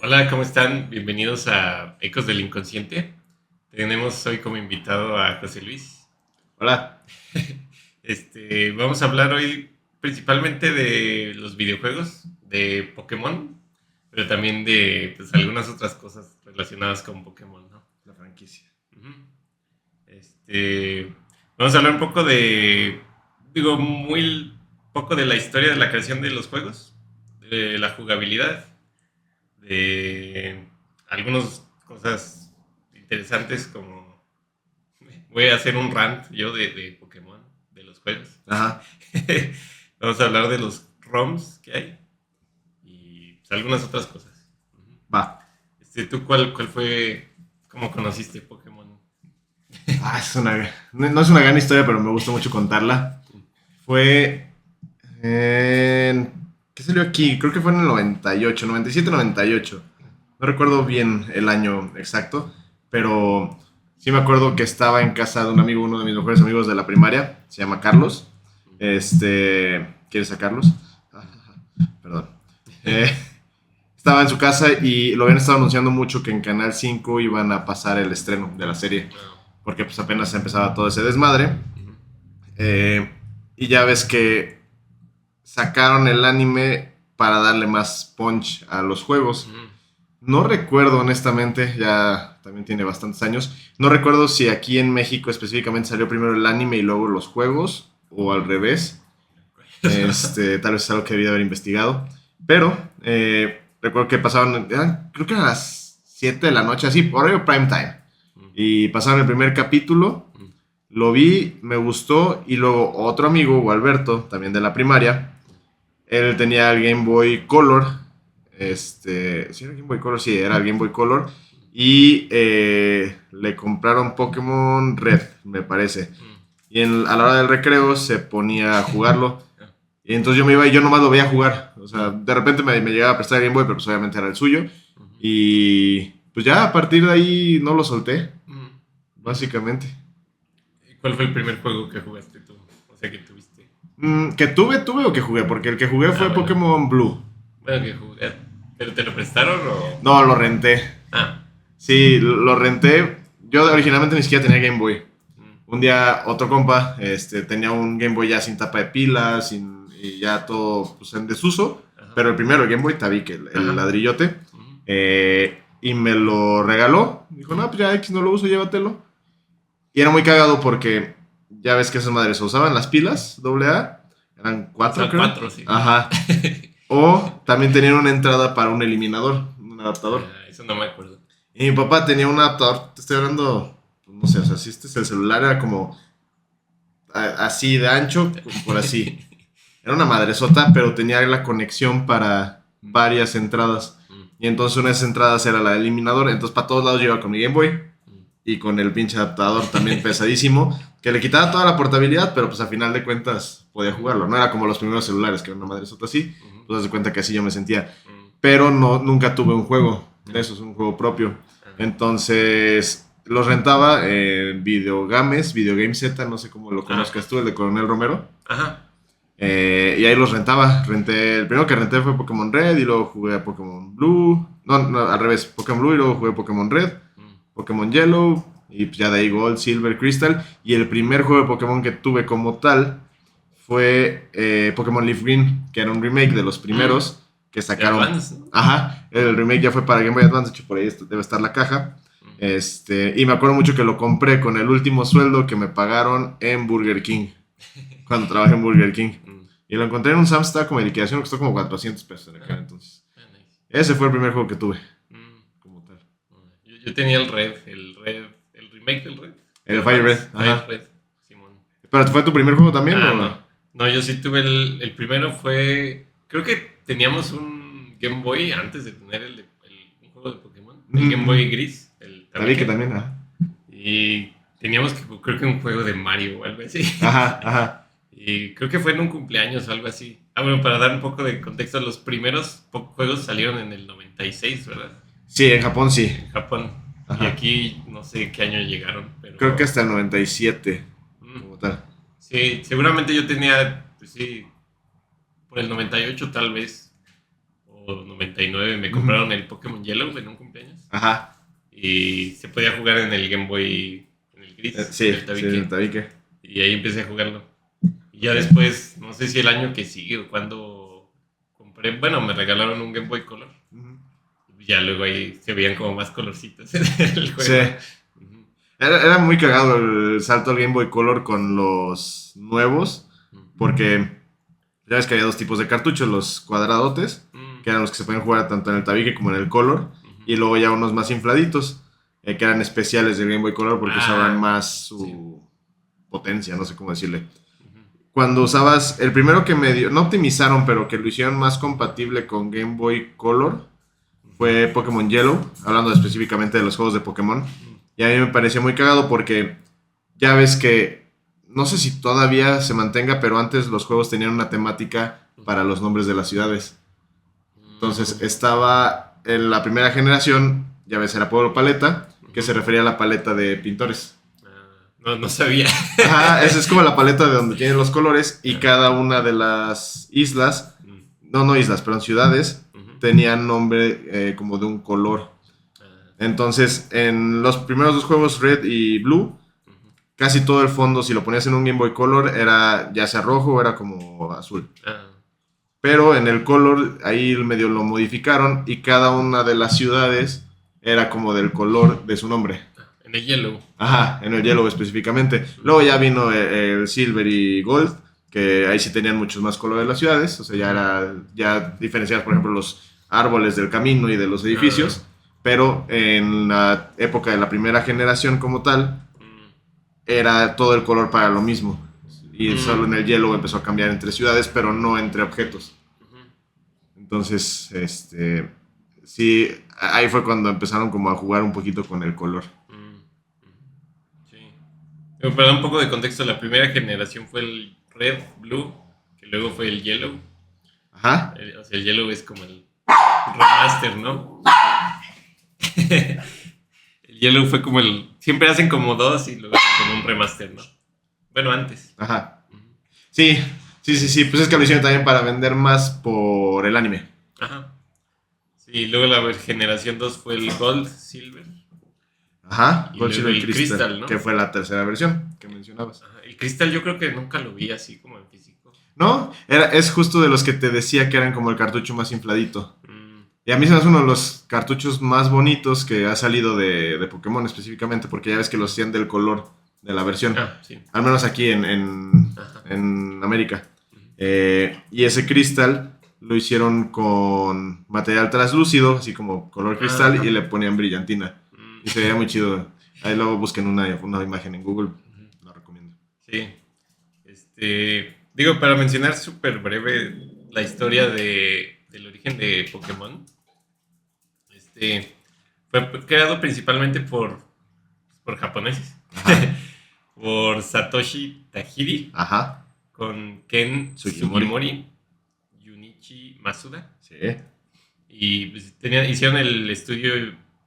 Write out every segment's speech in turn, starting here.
Hola, ¿cómo están? Bienvenidos a Ecos del Inconsciente. Tenemos hoy como invitado a José Luis. Hola. Vamos a hablar hoy principalmente de los videojuegos, de Pokémon, pero también de pues, algunas otras cosas relacionadas con Pokémon, ¿no? La franquicia. Ujú. Este, Vamos a hablar un poco muy poco de la historia de la creación de los juegos, de la jugabilidad, de algunas cosas interesantes como voy a hacer un rant yo de Pokémon, de los juegos. Ajá. Vamos a hablar de los ROMs que hay y pues, algunas otras cosas. Va. ¿Tú cuál fue, cómo conociste Pokémon? No es una gran historia, pero me gusta mucho contarla. Fue ¿qué salió aquí? Creo que fue en el 98, 97, 98. No recuerdo bien el año exacto, pero sí me acuerdo que estaba en casa de un amigo, uno de mis mejores amigos de la primaria. Se llama Carlos. ¿Quieres sacarlos? Perdón. Eh, Estaba en su casa y lo habían estado anunciando mucho que en Canal 5 iban a pasar el estreno de la serie, No. porque pues apenas empezaba todo ese desmadre. Eh, y ya ves que sacaron el anime para darle más punch a los juegos. No recuerdo honestamente, ya también tiene bastantes años. No recuerdo si aquí en México específicamente salió primero el anime y luego los juegos, o al revés. Tal vez es algo que debí de haber investigado. Pero recuerdo que pasaban, creo que a las 7 de la noche, así, horario prime time. Y pasaron el primer capítulo, lo vi, me gustó, y luego otro amigo, Gualberto, también de la primaria, él tenía el Game Boy Color. ¿Sí era el Game Boy Color? Sí, era el Game Boy Color. Y le compraron Pokémon Red, me parece. Y a la hora del recreo se ponía a jugarlo. Y entonces yo me iba y yo nomás lo veía jugar. O sea, de repente me llegaba a prestar el Game Boy, pero pues obviamente era el suyo. Y pues ya a partir de ahí no lo solté, básicamente. ¿Cuál fue el primer juego que jugaste tú? O sea, que tuviste. ¿Que tuve o que jugué? Porque el que jugué Ah, fue bueno. Pokémon Blue. Bueno, que jugué. ¿Pero te lo prestaron o...? No, lo renté. Ah. Sí, lo renté. Yo originalmente ni siquiera tenía Game Boy. Un día otro compa tenía un Game Boy ya sin tapa de pilas, y ya todo pues, en desuso. Ajá. Pero el primero, el Game Boy Tabique, el Ajá. ladrillote. Y me lo regaló. Dijo, no, pues ya X no lo uso, llévatelo. Y era muy cagado porque ya ves que esas madres se usaban las pilas AA. Eran cuatro, Son creo. cuatro, sí. Ajá. O también tenían una entrada para un eliminador, un adaptador. Eso no me acuerdo. Y mi papá tenía un adaptador, te estoy hablando, pues, no sé, o sea, si este es el celular, era como así de ancho, por así. Era una madresota, pero tenía la conexión para varias entradas. Y entonces una de esas entradas era la del eliminador. Entonces para todos lados yo iba con mi Game Boy y con el pinche adaptador también pesadísimo, que le quitaba toda la portabilidad, pero pues a final de cuentas podía jugarlo. No era como los primeros celulares, que era una madresota así. Pues das de cuenta que así yo me sentía. Pero no, nunca tuve un juego de esos, un juego propio. Entonces los rentaba en Videogames, Videogame Z, no sé cómo lo conozcas tú, el de Coronel Romero. Ajá. Y ahí los rentaba. El primero que renté fue Pokémon Red y luego jugué a Pokémon Blue. No, al revés, Pokémon Blue y luego jugué Pokémon Red, Pokémon Yellow y pues ya de ahí Gold, Silver, Crystal. Y el primer juego de Pokémon que tuve como tal fue Pokémon Leaf Green, que era un remake de los primeros que sacaron. Advance, ¿no? Ajá, el remake ya fue para Game Boy Advance, de hecho por ahí debe estar la caja. Y me acuerdo mucho que lo compré con el último sueldo que me pagaron en Burger King, cuando trabajé en Burger King. Y lo encontré en un Sam's, estaba como de liquidación, costó como 400 pesos en aquel entonces. Nice. Ese fue el primer juego que tuve, como tal. Yo tenía el el remake del Red. El Fire Red, ajá. Fire Red, Simón. ¿Pero fue tu primer juego también o No. No, yo sí tuve el primero fue... Creo que teníamos un Game Boy antes de tener un juego de Pokémon. El Game Boy gris, el Tabique tabique. también, ajá. Y teníamos creo que un juego de Mario o algo así. Ajá, ajá. Y creo que fue en un cumpleaños o algo así. Bueno, para dar un poco de contexto, los primeros juegos salieron en el 96, ¿verdad? Sí, en Japón sí. En Japón. Ajá. Y aquí no sé qué año llegaron, pero... Creo que hasta el 97, como tal. Sí, seguramente yo tenía, pues sí, por el 98 tal vez, o o 99 me compraron el Pokémon Yellow en un cumpleaños. Ajá. Y se podía jugar en el Game Boy, en el gris, Sí, en el tabique. en el tabique. Y ahí empecé a jugarlo. Y ya después, no sé si el año que sigue o cuando compré, bueno, me regalaron un Game Boy Color. Y ya luego ahí se veían como más colorcitos en el juego. Sí. Era muy cagado el salto al Game Boy Color con los nuevos, porque ya ves que había dos tipos de cartuchos, los cuadradotes, que eran los que se podían jugar tanto en el tabique como en el Color, y luego ya unos más infladitos, que eran especiales del Game Boy Color porque usaban más su potencia, no sé cómo decirle. Cuando usabas, el primero que medio, no optimizaron, pero que lo hicieron más compatible con Game Boy Color, fue Pokémon Yellow, hablando específicamente de los juegos de Pokémon. Y a mí me pareció muy cagado porque ya ves que, no sé si todavía se mantenga, pero antes los juegos tenían una temática para los nombres de las ciudades. Entonces estaba en la primera generación, ya ves, era Pueblo Paleta, que se refería a la paleta de pintores. No sabía. Ajá, esa es como la paleta de donde tienen los colores y cada una de las islas, no islas, perdón, ciudades, tenían nombre como de un color. Entonces, en los primeros dos juegos, Red y Blue, casi todo el fondo, si lo ponías en un Game Boy Color, era ya sea rojo o era como azul. Pero en el Color, ahí medio lo modificaron y cada una de las ciudades era como del color de su nombre. En el Yellow. Ajá, en el Yellow específicamente. Luego ya vino el Silver y Gold, que ahí sí tenían muchos más colores las ciudades. O sea, ya era ya diferenciadas, por ejemplo, los árboles del camino y de los edificios. Pero en la época de la primera generación como tal, era todo el color para lo mismo. Y solo en el Yellow empezó a cambiar entre ciudades, pero no entre objetos. Entonces, sí, ahí fue cuando empezaron como a jugar un poquito con el color. Sí. Pero para dar un poco de contexto, la primera generación fue el Red, Blue, que luego fue el Yellow. Ajá. O sea, el Yellow es como el remaster, ¿no? El Yellow fue como el... Siempre hacen como dos y luego hacen como un remaster, ¿no? Bueno, antes. Ajá. Sí. Pues es que lo hicieron también para vender más por el anime. Ajá. Sí, luego la generación 2 fue el Gold, Silver. Ajá, Y Gold, luego Silver, el Crystal, ¿no? Que fue la tercera versión que mencionabas. Ajá. El Crystal yo creo que nunca lo vi así como en físico. No, es justo de los que te decía que eran como el cartucho más infladito. Y a mí se me hace uno de los cartuchos más bonitos que ha salido de Pokémon específicamente, porque ya ves que los hacían del color de la versión. Sí. Al menos aquí en América. Y ese cristal lo hicieron con material translúcido, así como color cristal, y le ponían brillantina. Y se veía muy chido. Ahí luego busquen una imagen en Google. La recomiendo. Sí. Digo, para mencionar súper breve la historia del origen de Pokémon. Fue creado principalmente por japoneses. Por Satoshi Tajiri. Ajá. Con Ken Sugimori, Junichi Masuda. Sí. Y pues, hicieron el estudio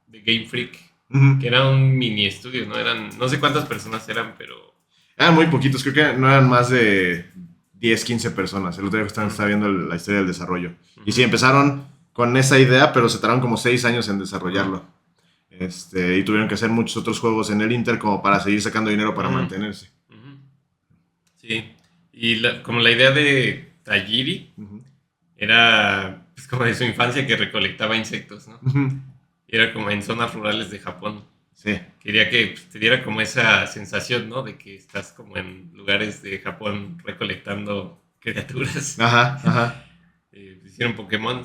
de Game Freak, que era un mini estudio, ¿no? No sé cuántas personas eran, pero... Eran muy poquitos, creo que no eran más de 10, 15 personas. El otro día estaba viendo la historia del desarrollo. Y sí, empezaron con esa idea, pero se tardaron como 6 años en desarrollarlo. Y tuvieron que hacer muchos otros juegos en el Inter como para seguir sacando dinero para mantenerse. Sí. Y como la idea de Tajiri era pues, como de su infancia que recolectaba insectos, ¿no? Y era como en zonas rurales de Japón. Sí. Quería que pues, te diera como esa sensación, ¿no? De que estás como en lugares de Japón recolectando criaturas. Ajá. Hicieron Pokémon.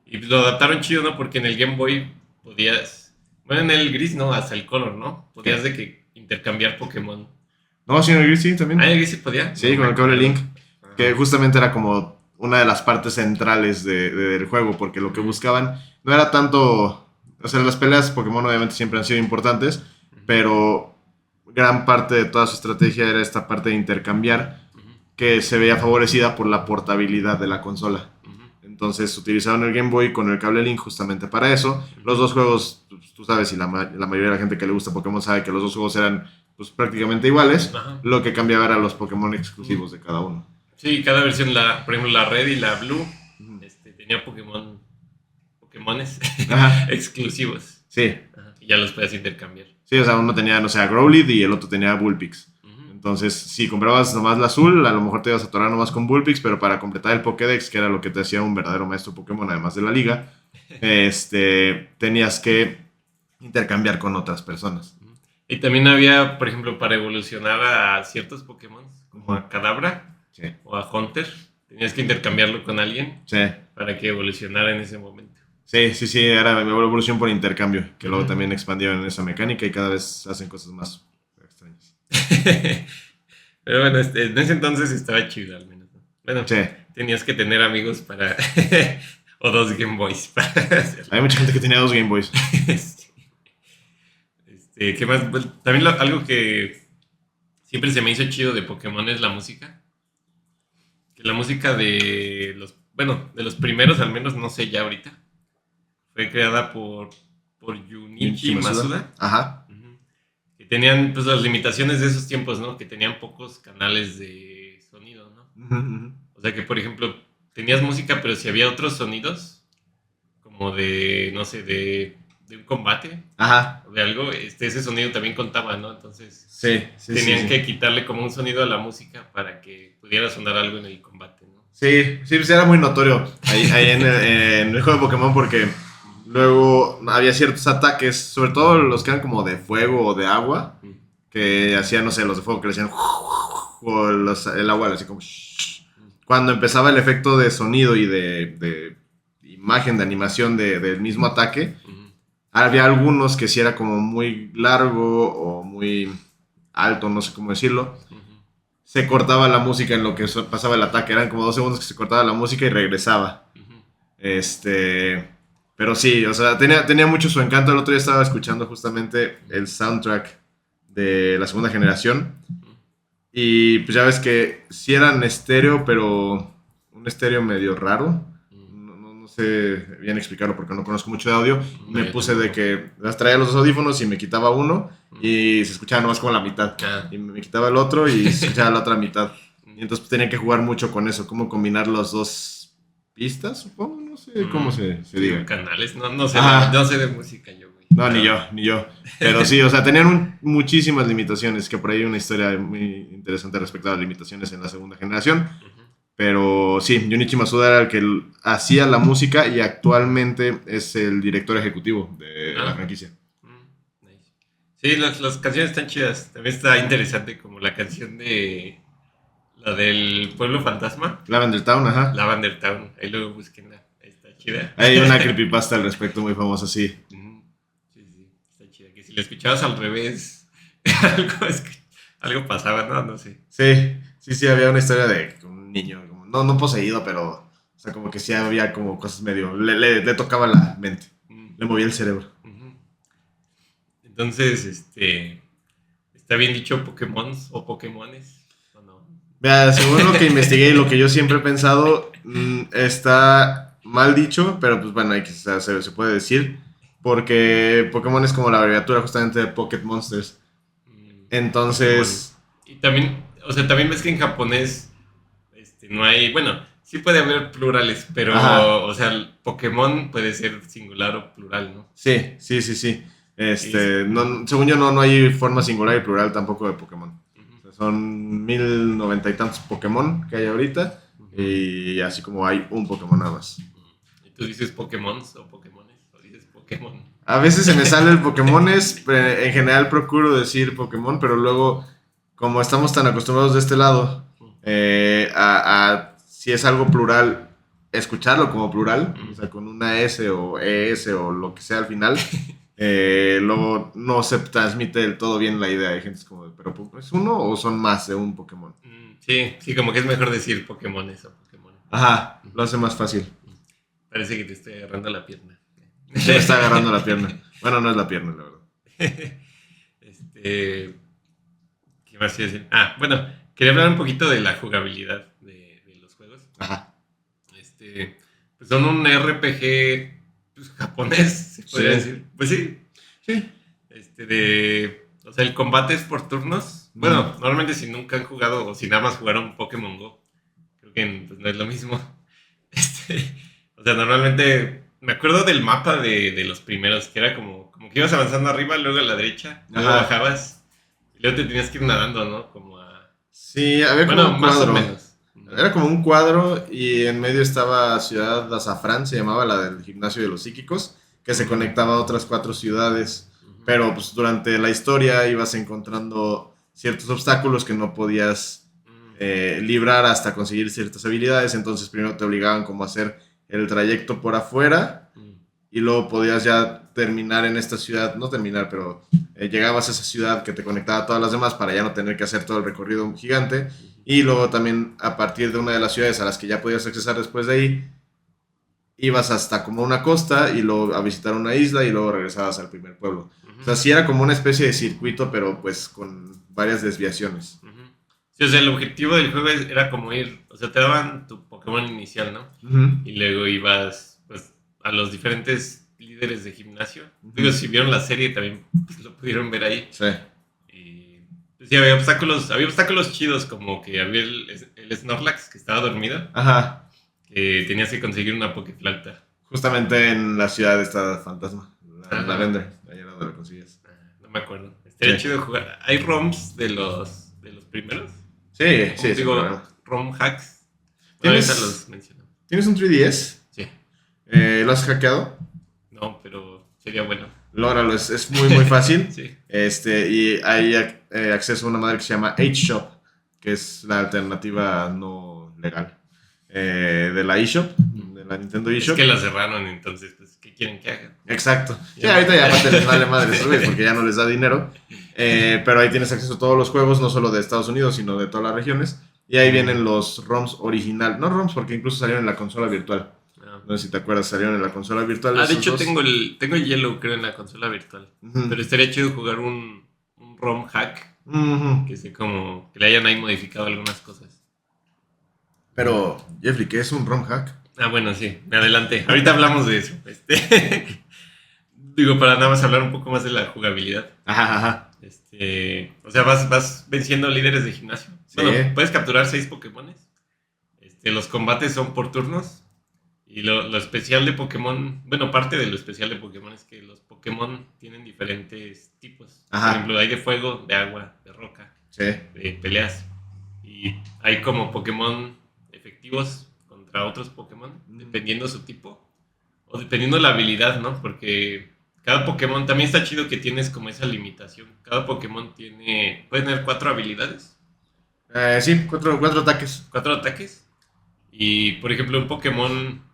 Y pues, lo adaptaron chido, ¿no? Porque en el Game Boy podías... Bueno, en el gris no, hasta el Color, ¿no? Podías de que intercambiar Pokémon. No, sí, en el gris sí, también. ¿En el gris sí podía? Sí, con el cable Link. Que justamente era como una de las partes centrales del juego, porque lo que buscaban no era tanto... O sea, las peleas Pokémon obviamente siempre han sido importantes, pero gran parte de toda su estrategia era esta parte de intercambiar, que se veía favorecida por la portabilidad de la consola. Entonces utilizaron el Game Boy con el cable Link justamente para eso. Los dos juegos, pues, tú sabes, y la mayoría de la gente que le gusta Pokémon sabe que los dos juegos eran pues, prácticamente iguales. Lo que cambiaba eran los Pokémon exclusivos de cada uno. Sí, cada versión, por ejemplo, la Red y la Blue tenía Pokémon Pokémones Ajá. exclusivos. Sí. Ajá, y ya los puedes intercambiar. Sí, o sea, uno tenía, no sé, a Growlithe y el otro tenía a Vulpix. Ujú. Entonces, si comprabas nomás la azul, a lo mejor te ibas a atorar nomás con Vulpix, pero para completar el Pokédex, que era lo que te hacía un verdadero maestro Pokémon, además de la liga, tenías que intercambiar con otras personas. Y también había, por ejemplo, para evolucionar a ciertos Pokémon, como a Kadabra Sí, o a Hunter, tenías que intercambiarlo con alguien sí, para que evolucionara en ese momento. sí, era evolución por intercambio, que luego Ujú. también expandieron esa mecánica y cada vez hacen cosas más extrañas. Pero bueno, en ese entonces estaba chido al menos, ¿no? Bueno, Sí, tenías que tener amigos para... o dos Game Boys para hacerlo. hay mucha gente que tenía 2 Game Boys. Sí. ¿Qué más? Pues, también algo que siempre se me hizo chido de Pokémon es la música. Que la música de los... Bueno, de los primeros al menos, no sé ya ahorita. Fue creada por Junichi Masuda. Ajá. Ujú. Que tenían pues las limitaciones de esos tiempos, ¿no? Que tenían pocos canales de sonido, ¿no? Ujú, ujú. O sea que, por ejemplo, tenías música, pero si había otros sonidos, como de, no sé, de un combate Ajá. o de algo, ese sonido también contaba, ¿no? Entonces Sí, tenían sí. que quitarle como un sonido a la música para que pudiera sonar algo en el combate, ¿no? Sí, pues era muy notorio ahí en el juego de Pokémon porque luego había ciertos ataques, sobre todo los que eran como de fuego o de agua, Mm. que hacían, no sé, los de fuego que le hacían o el agua así como cuando empezaba el efecto de sonido y de imagen, de animación del mismo ataque, Ujú. había algunos que sí era como muy largo o muy alto, no sé cómo decirlo. Ujú. Se cortaba la música en lo que pasaba el ataque. Eran como 2 segundos que se cortaba la música y regresaba. Ujú. Pero sí, o sea, tenía mucho su encanto. El otro día estaba escuchando justamente el soundtrack de la segunda generación. Y pues ya ves que sí eran estéreo, pero un estéreo medio raro. No sé bien explicarlo porque no conozco mucho de audio. No, Me yo puse de tampoco. que las traía los dos audífonos y me quitaba uno y se escuchaba nomás como la mitad. Ah. Y me quitaba el otro y se escuchaba la otra mitad. Y entonces pues, tenía que jugar mucho con eso, cómo combinar las dos pistas, supongo, no sé cómo se Sí, diga. canales, no sé, Ajá. no sé de música yo, güey. No, Pero- ni yo. Pero sí, o sea, tenían muchísimas limitaciones, que por ahí hay una historia muy interesante respecto a las limitaciones en la segunda generación. Ujú. Pero sí, Junichi Masuda era el que hacía la música y actualmente es el director ejecutivo de la Ah. franquicia. Nice. Sí, las canciones están chidas. También está interesante como la canción de... La del Pueblo Fantasma. Lavender Town, ajá. Lavender Town. Ahí luego busquenla. Está chida. Hay una creepypasta al respecto muy famosa, sí. Ujú. Sí, está chida. Que si la escuchabas al revés, algo pasaba, no sé. Sí, había una historia de un niño, como, no poseído, pero, o sea, como que sí había como cosas medio, le tocaba la mente, le movía el cerebro. Ujú. Entonces, ¿está bien dicho Pokémon o Pokémones? ¿O no? Vea, según lo que investigué y lo que yo siempre he pensado, está mal dicho, pero pues bueno, o sea, se puede decir, porque Pokémon es como la abreviatura justamente de Pocket Monsters. Entonces, Pokémon. Y también, o sea, también ves que en japonés no hay, bueno, sí puede haber plurales, pero, ajá, o sea, el Pokémon puede ser singular o plural, ¿no? sí. Y- Según yo no hay forma singular y plural tampoco de Pokémon. Ujú. O sea, son 1090 y tantos Pokémon que hay ahorita. Ujú. Y así como hay un Pokémon nada más. ¿Y tú dices Pokémon o Pokémones? ¿O dices Pokémon? A veces se me sale el Pokémones. En general procuro decir Pokémon, pero luego, como estamos tan acostumbrados de este lado, si es algo plural, escucharlo como plural, o sea, con una S o ES o lo que sea al final, luego no se transmite del todo bien la idea. Hay gente que es como, ¿pero es uno o son más de un Pokémon? Sí, como que es mejor decir Pokémones o Pokémon. Ajá, lo hace más fácil. Parece que te estoy agarrando la pierna. Se me está agarrando la pierna. Bueno, no es la pierna, la verdad. ¿Qué más iba a decir? Bueno, quería hablar un poquito de la jugabilidad de los juegos. Ajá. Pues son un RPG pues, japonés, se podría decir. Pues sí. Sí. O sea, el combate es por turnos. Bueno, normalmente si nunca han jugado o si nada más jugaron Pokémon Go, creo que pues, no es lo mismo. O sea, normalmente Me acuerdo del mapa de los primeros, que era como que ibas avanzando arriba, luego a la derecha, luego Ajá. bajabas, y luego te tenías que ir nadando, ¿no? Como a... Sí, había como Bueno, un más o cuadro. menos. Era como un cuadro y en medio estaba Ciudad Azafrán, se llamaba la del gimnasio de los psíquicos, que se conectaba a otras 4 ciudades. Pero pues durante la historia ibas encontrando ciertos obstáculos que no podías librar hasta conseguir ciertas habilidades. Entonces primero te obligaban como a hacer el trayecto por afuera y luego podías ya terminar en esta ciudad, no terminar, pero llegabas a esa ciudad que te conectaba a todas las demás para ya no tener que hacer todo el recorrido gigante. Y luego también a partir de una de las ciudades a las que ya podías accesar después de ahí, ibas hasta como una costa y luego a visitar una isla y luego regresabas al primer pueblo. O sea, sí era como una especie de circuito, pero pues con varias desviaciones. Sí, o sea, el objetivo del juego era como ir, o sea, te daban tu Pokémon inicial, ¿no? Y luego ibas, pues, a los diferentes líderes de gimnasio. Digo, si vieron la serie también pues, lo pudieron ver ahí. Sí. Y pues, sí, había obstáculos chidos, como que había el Snorlax que estaba dormido, Ajá. que tenías que conseguir una Pokéflauta. Justamente en la ciudad está Fantasma, la Ajá. Lavender, ahí era donde lo consigues. No me acuerdo. Estaría Sí. chido jugar. ¿Hay ROMs de los primeros? Sí, sí, sin Digo, problema. ROM hacks. Bueno, ¿Tienes, ahorita los menciono. ¿Tienes un 3DS? Sí. ¿Lo has hackeado? No, pero sería bueno. Lógralo, es muy muy fácil. Sí. Y hay acceso a una madre que se llama HShop, que es la alternativa no legal de la eShop, de la Nintendo Es eShop. que la cerraron, entonces, pues, ¿qué quieren que haga? Exacto. Sí, ahorita ya aparte les vale madre eso, güey, porque ya no les da dinero. Pero ahí tienes acceso a todos los juegos, no solo de Estados Unidos, sino de todas las regiones. Y ahí vienen los ROMs original. No ROMs, porque incluso salieron en la consola virtual. Ah. No sé si te acuerdas, salieron en la consola virtual. De esos hecho dos. tengo el Yellow, creo, en la consola virtual. Ujú. Pero estaría chido jugar un ROM hack, Ujú. que sé como que le hayan ahí modificado algunas cosas. Pero, Jeffrey, ¿qué es un ROM hack? Bueno, sí, adelante. Ahorita hablamos de eso. Digo, para nada más hablar un poco más de la jugabilidad. Ajá, ajá. O sea, vas venciendo líderes de gimnasio. Sí. Bueno, puedes capturar 6 Pokémones. Los combates son por turnos. Y lo especial de Pokémon, bueno, parte de lo especial de Pokémon es que los Pokémon tienen diferentes tipos. Ajá. Por ejemplo, hay de fuego, de agua, de roca, Sí. de peleas. Y hay como Pokémon efectivos contra otros Pokémon, dependiendo su tipo. O dependiendo la habilidad, ¿no? Porque cada Pokémon también está chido que tienes como esa limitación. Cada Pokémon puede tener 4 habilidades, Sí, cuatro ataques. 4 ataques. Y por ejemplo, un Pokémon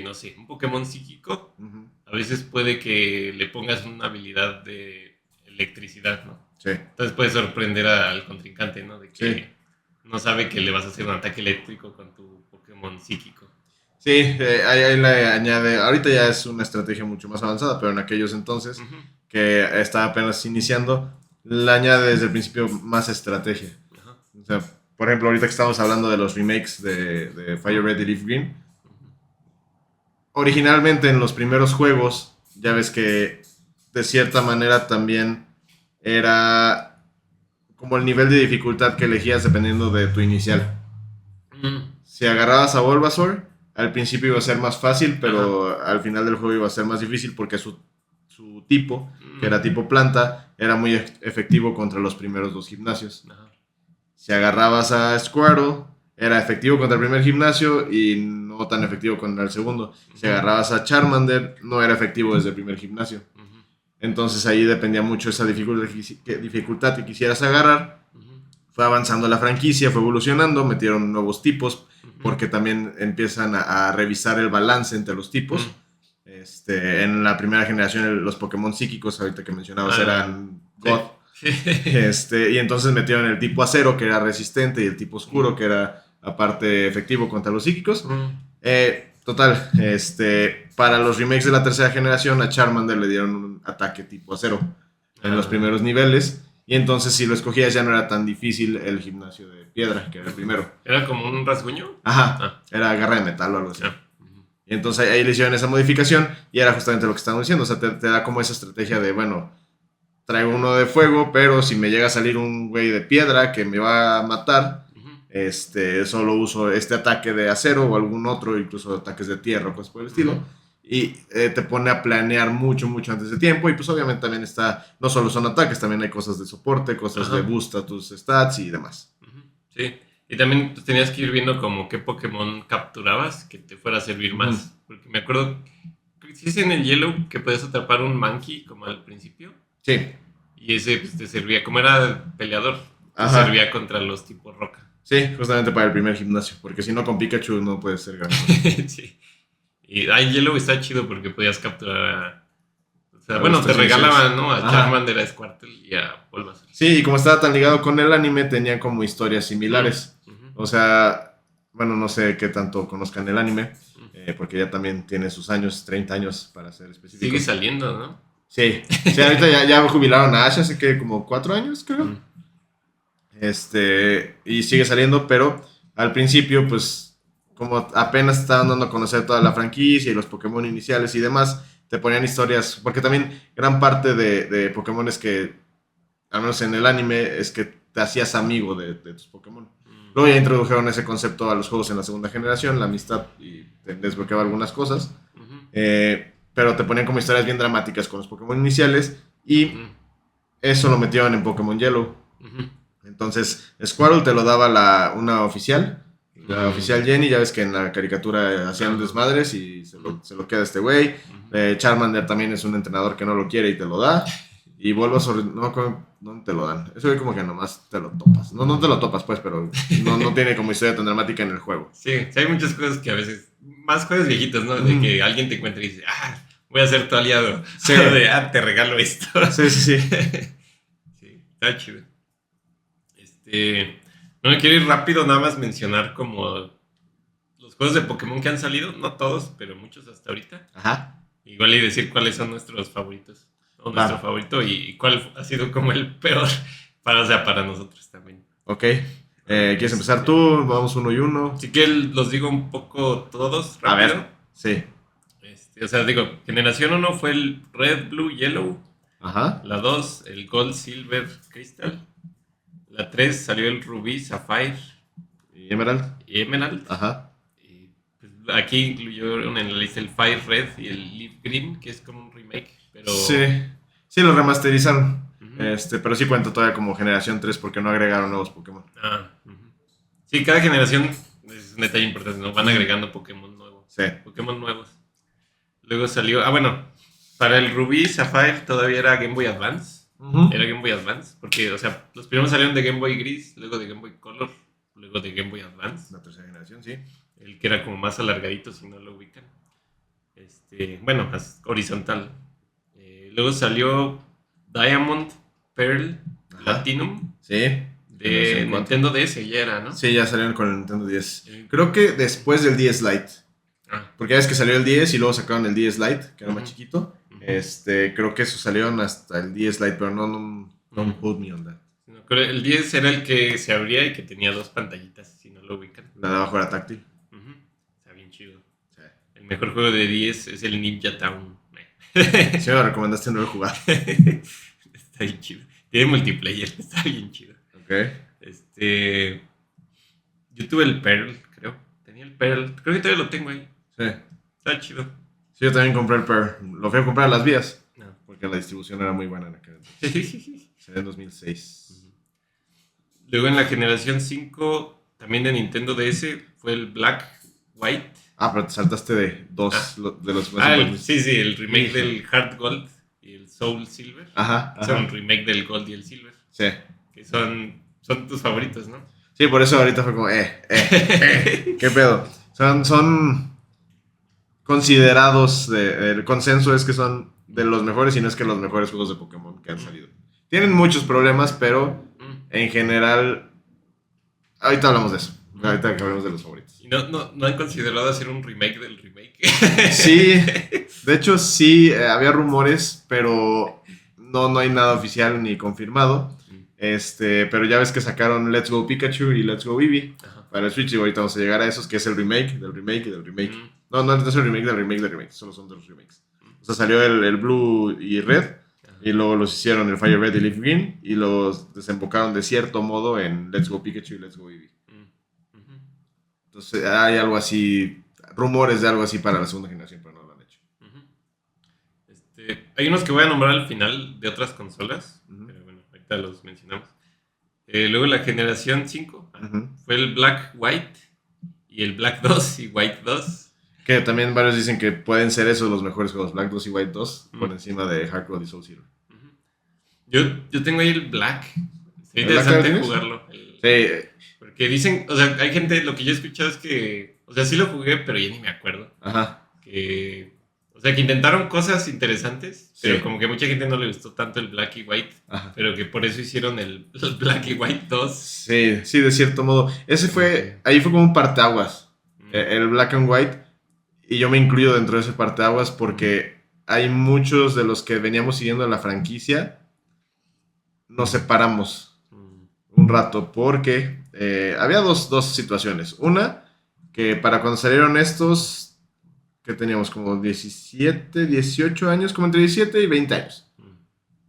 no sé, un Pokémon psíquico, Ujú. a veces puede que le pongas una habilidad de electricidad, ¿no? Sí. Entonces puede sorprender al contrincante, ¿no? De que Sí. no sabe que le vas a hacer un ataque eléctrico con tu Pokémon psíquico. Sí, ahí le añade. Ahorita ya es una estrategia mucho más avanzada, pero en aquellos entonces, Ujú. que está apenas iniciando, le añade desde el principio más estrategia. Ajá. O sea, por ejemplo, ahorita que estamos hablando de los remakes de Fire Red y Leaf Green, originalmente en los primeros juegos, ya ves que de cierta manera también era como el nivel de dificultad que elegías dependiendo de tu inicial. Si agarrabas a Bulbasaur, al principio iba a ser más fácil, pero al final del juego iba a ser más difícil porque su tipo, que era tipo planta, era muy efectivo contra los primeros 2 gimnasios. Ajá. Si agarrabas a Squirtle, era efectivo contra el primer gimnasio y no tan efectivo contra el segundo. Si agarrabas a Charmander, no era efectivo desde el primer gimnasio. Entonces ahí dependía mucho esa dificultad que quisieras agarrar. Fue avanzando la franquicia, fue evolucionando, metieron nuevos tipos, porque también empiezan a revisar el balance entre los tipos. En la primera generación los Pokémon psíquicos, ahorita que mencionabas, eran God. Sí. Y entonces metieron el tipo acero, que era resistente, y el tipo oscuro, que era aparte efectivo contra los psíquicos. Total, para los remakes de la tercera generación a Charmander le dieron un ataque tipo acero en los primeros niveles. Y entonces si lo escogías ya no era tan difícil el gimnasio de piedra, que era el primero. ¿Era como un rasguño? Ajá, era garra de metal o algo así. Y entonces ahí le hicieron esa modificación y era justamente lo que estábamos diciendo. O sea, te da como esa estrategia de, bueno, traigo uno de fuego, pero si me llega a salir un güey de piedra que me va a matar, solo uso este ataque de acero o algún otro, incluso ataques de tierra o cosas por el estilo. y te pone a planear mucho, mucho antes de tiempo. Y pues obviamente también está, no solo son ataques, también hay cosas de soporte, cosas de boost a tus stats y demás. Sí, y también pues, tenías que ir viendo como qué Pokémon capturabas que te fuera a servir más. Porque me acuerdo, creo que sí es en el Yellow que podías atrapar un Mankey como al principio. Sí. Y ese pues, te servía, como era peleador, te Ajá. servía contra los tipos roca. Sí, justamente para el primer gimnasio, porque si no con Pikachu no puedes ser gran cosa. Sí. Y Yellow está chido porque podías capturar o sea, A bueno, los te regalaban, Squirtle. ¿no? A Ajá. Charmander, a Squirtle y a Bulbasaur. Sí, y como estaba tan ligado con el anime, tenían como historias similares. O sea, bueno, no sé qué tanto conozcan el anime, porque ya también tiene sus años, 30 años para ser específico. Sigue saliendo, ¿no? Sí, sí, ahorita ya jubilaron a Ash hace que como 4 años, creo. Y sigue saliendo, pero al principio, pues, como apenas estaban dando a conocer toda la franquicia y los Pokémon iniciales y demás, te ponían historias, porque también gran parte de Pokémon es que, al menos en el anime, es que te hacías amigo de tus Pokémon. Luego ya introdujeron ese concepto a los juegos en la segunda generación, la amistad, y te desbloqueaba algunas cosas. Pero te ponían como historias bien dramáticas con los Pokémon iniciales, y eso lo metieron en Pokémon Yellow. Entonces, Squirtle te lo daba una oficial, la oficial Jenny. Ya ves que en la caricatura hacían desmadres y se lo queda este güey. Charmander también es un entrenador que no lo quiere y te lo da. Y Bulbasaur, no me acuerdo dónde te lo dan. Eso es como que nomás te lo topas. No te lo topas, pues, pero no tiene como historia tan dramática en el juego. Sí, hay muchas cosas que a veces, más juegos viejitos, ¿no? De que alguien te encuentra y dice, voy a ser tu aliado. Sí. O de, te regalo esto. Sí. Sí, está chido. No me quiero ir rápido, nada más mencionar como los juegos de Pokémon que han salido, no todos, pero muchos hasta ahorita. Ajá. Igual y decir cuáles son nuestros favoritos. O nuestro favorito y cuál ha sido como el peor para nosotros también. Ok. ¿Quieres empezar tú? Vamos uno y uno. Así que los digo un poco todos rápido. A ver. Sí. O sea, digo, generación 1 fue el Red, Blue, Yellow. Ajá. La 2, el Gold, Silver, Crystal. La 3 salió el Rubí, Sapphire. ¿Y Emerald? Y Emerald. Ajá. Y pues, aquí incluyeron en la lista el Fire Red y el Leaf Green, que es como un remake. Pero... Sí, lo remasterizaron. Pero sí cuenta todavía como generación 3 porque no agregaron nuevos Pokémon. Sí, cada generación es un detalle importante, ¿no? Van agregando Pokémon nuevos. Sí. Pokémon nuevos. Luego salió... para el Rubí, Sapphire todavía era Game Boy Advance. Era Game Boy Advance. Porque, o sea, los primeros salieron de Game Boy Gris, luego de Game Boy Color, luego de Game Boy Advance. La tercera generación, sí. El que era como más alargadito, si no lo ubican. Más horizontal. Luego salió Diamond, Pearl, Platinum. Sí. De Nintendo DS ya era, ¿no? Sí, ya salieron con el Nintendo 10. Creo que después del 10 Lite. Porque ya ves que salió el 10 y luego sacaron el 10 Lite, que era más chiquito. Creo que eso salieron hasta el 10 Lite, pero no hold me on that. No, creo el 10 era el que se abría y que tenía 2 pantallitas, si no lo ubican. La de abajo era táctil. Está bien chido. Sí. El mejor juego de 10 es el Ninja Town. Sí, me lo recomendaste, no lo he jugado. Está bien chido. Tiene multiplayer, está bien chido. Ok. Yo tuve el Pearl, creo. Tenía el Pearl. Creo que todavía lo tengo ahí. Sí. Está chido. Sí, yo también compré el Pearl. Lo fui a comprar a las vías. No. Porque la distribución era muy buena en aquel entonces. Salió en 2006. Luego en la generación 5, también de Nintendo DS, fue el Black, White. Pero te saltaste de dos de los más importantes. Sí, el remake del Heart Gold y el Soul Silver. Ajá. Son remake del Gold y el Silver. Sí. Que son tus favoritos, ¿no? Sí, por eso ahorita fue como, ¿qué pedo? Son considerados, el consenso es que son de los mejores y no es que los mejores juegos de Pokémon que han salido. Tienen muchos problemas, pero en general, ahorita hablamos de eso. Ahorita que hablamos de los favoritos. ¿Y no han considerado hacer un remake del remake? Sí, de hecho sí, había rumores, pero no hay nada oficial ni confirmado. Pero ya ves que sacaron Let's Go Pikachu y Let's Go Eevee para el Switch, y ahorita vamos a llegar a esos, que es el remake del remake y del remake. No es el remake del remake del remake, solo son de los remakes. O sea, salió el Blue y Red, y luego los hicieron el Fire Red y Leaf Green, y los desembocaron de cierto modo en Let's Go Pikachu y Let's Go Eevee. Entonces hay algo así, rumores de algo así para la segunda generación, pero no lo han hecho. Hay unos que voy a nombrar al final de otras consolas, pero bueno, ahorita los mencionamos. Luego la generación 5 fue el Black White y el Black 2 y White 2. Que también varios dicen que pueden ser esos los mejores juegos, Black 2 y White 2, por encima de Hardcore y Soul Silver. Yo tengo ahí el Black. Sería interesante jugarlo. Sí. Porque dicen, o sea, hay gente, lo que yo he escuchado es que, o sea, sí lo jugué, pero ya ni me acuerdo. Ajá. O sea, que intentaron cosas interesantes, pero sí. como que a mucha gente no le gustó tanto el Black y White, pero que por eso hicieron el Black y White 2. Sí, sí, de cierto modo. Ahí fue como un parteaguas, el Black and White, y yo me incluyo dentro de ese parteaguas porque hay muchos de los que veníamos siguiendo la franquicia, nos separamos un rato porque había dos situaciones. Una, que para cuando salieron estos, que teníamos como 17, 18 años, como entre 17 y 20 años.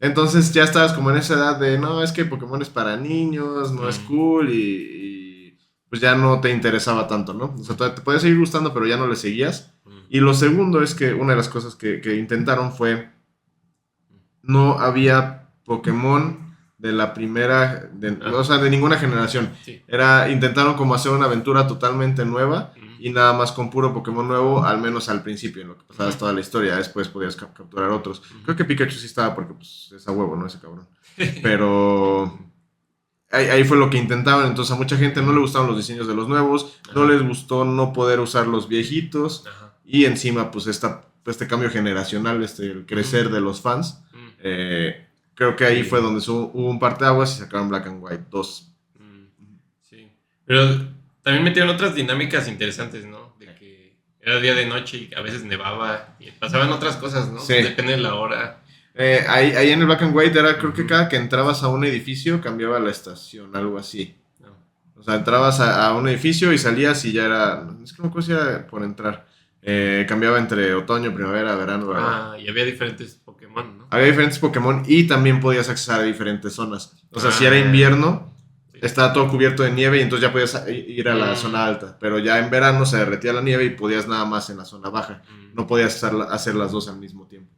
Entonces ya estabas como en esa edad de, no, es que Pokémon es para niños, no es cool y pues ya no te interesaba tanto, ¿no? O sea, te puede seguir gustando, pero ya no le seguías. Y lo segundo es que una de las cosas que intentaron fue, no había Pokémon de la primera, o sea, de ninguna generación. Sí. Intentaron como hacer una aventura totalmente nueva y nada más con puro Pokémon nuevo, al menos al principio, en lo que pasabas toda la historia. Después podías capturar otros. Creo que Pikachu sí estaba porque pues, es a huevo, ¿no? Ese cabrón. Pero ahí fue lo que intentaban. Entonces a mucha gente no le gustaban los diseños de los nuevos, no les gustó no poder usar los viejitos y encima pues este cambio generacional, el crecer de los fans. Creo que ahí fue donde hubo un parteaguas y sacaron Black and White 2. Sí, pero también metieron otras dinámicas interesantes, ¿no? De que era día de noche y a veces nevaba y pasaban otras cosas, ¿no? Sí. Depende de la hora. Ahí en el Black and White era, creo que cada que entrabas a un edificio cambiaba la estación, algo así. No. O sea, entrabas a un edificio y salías y ya era, es que no me acuerdo si era por entrar. Cambiaba entre otoño, primavera, verano, ¿verdad? Y había diferentes Pokémon, ¿no? Había diferentes Pokémon y también podías acceder a diferentes zonas. O sea, si era invierno, estaba todo cubierto de nieve y entonces ya podías ir a la zona alta. Pero ya en verano se derretía la nieve y podías nada más en la zona baja. No podías hacer las dos al mismo tiempo.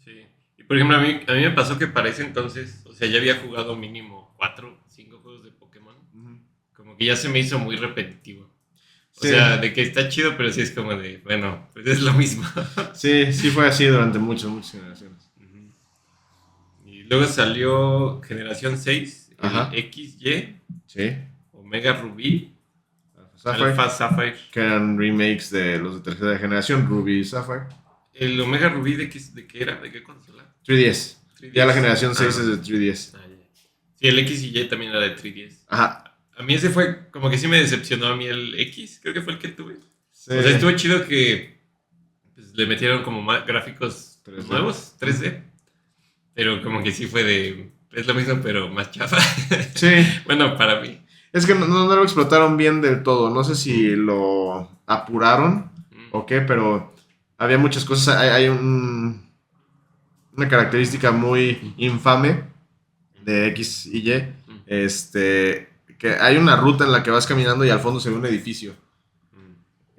Sí. Y por ejemplo, a mí me pasó que para ese entonces, o sea, ya había jugado mínimo 4 o 5 juegos de Pokémon. Como que ya se me hizo muy repetitivo. O sea, de que está chido, pero sí es como de, bueno, pues es lo mismo. Sí fue así durante muchas generaciones. Y luego salió Generación 6, el XY, Omega Rubí, Alpha Sapphire. Que eran remakes de los de tercera generación, Ruby y Sapphire. ¿El Omega Rubí de qué era? ¿De qué consola? 3DS. Ya la generación 6 es de 3DS. Sí, el XY también era de 3DS. Ajá. A mí ese fue, como que sí me decepcionó a mí el X, creo que fue el que tuve. Sí. O sea, estuvo chido que pues, le metieron como más gráficos 3D. Nuevos, 3D. Pero como que sí fue es lo mismo, pero más chafa. Sí. Bueno, para mí. Es que no lo explotaron bien del todo. No sé si lo apuraron o qué, pero había muchas cosas. Hay una característica muy infame de X y Y. Que hay una ruta en la que vas caminando y al fondo se ve un edificio.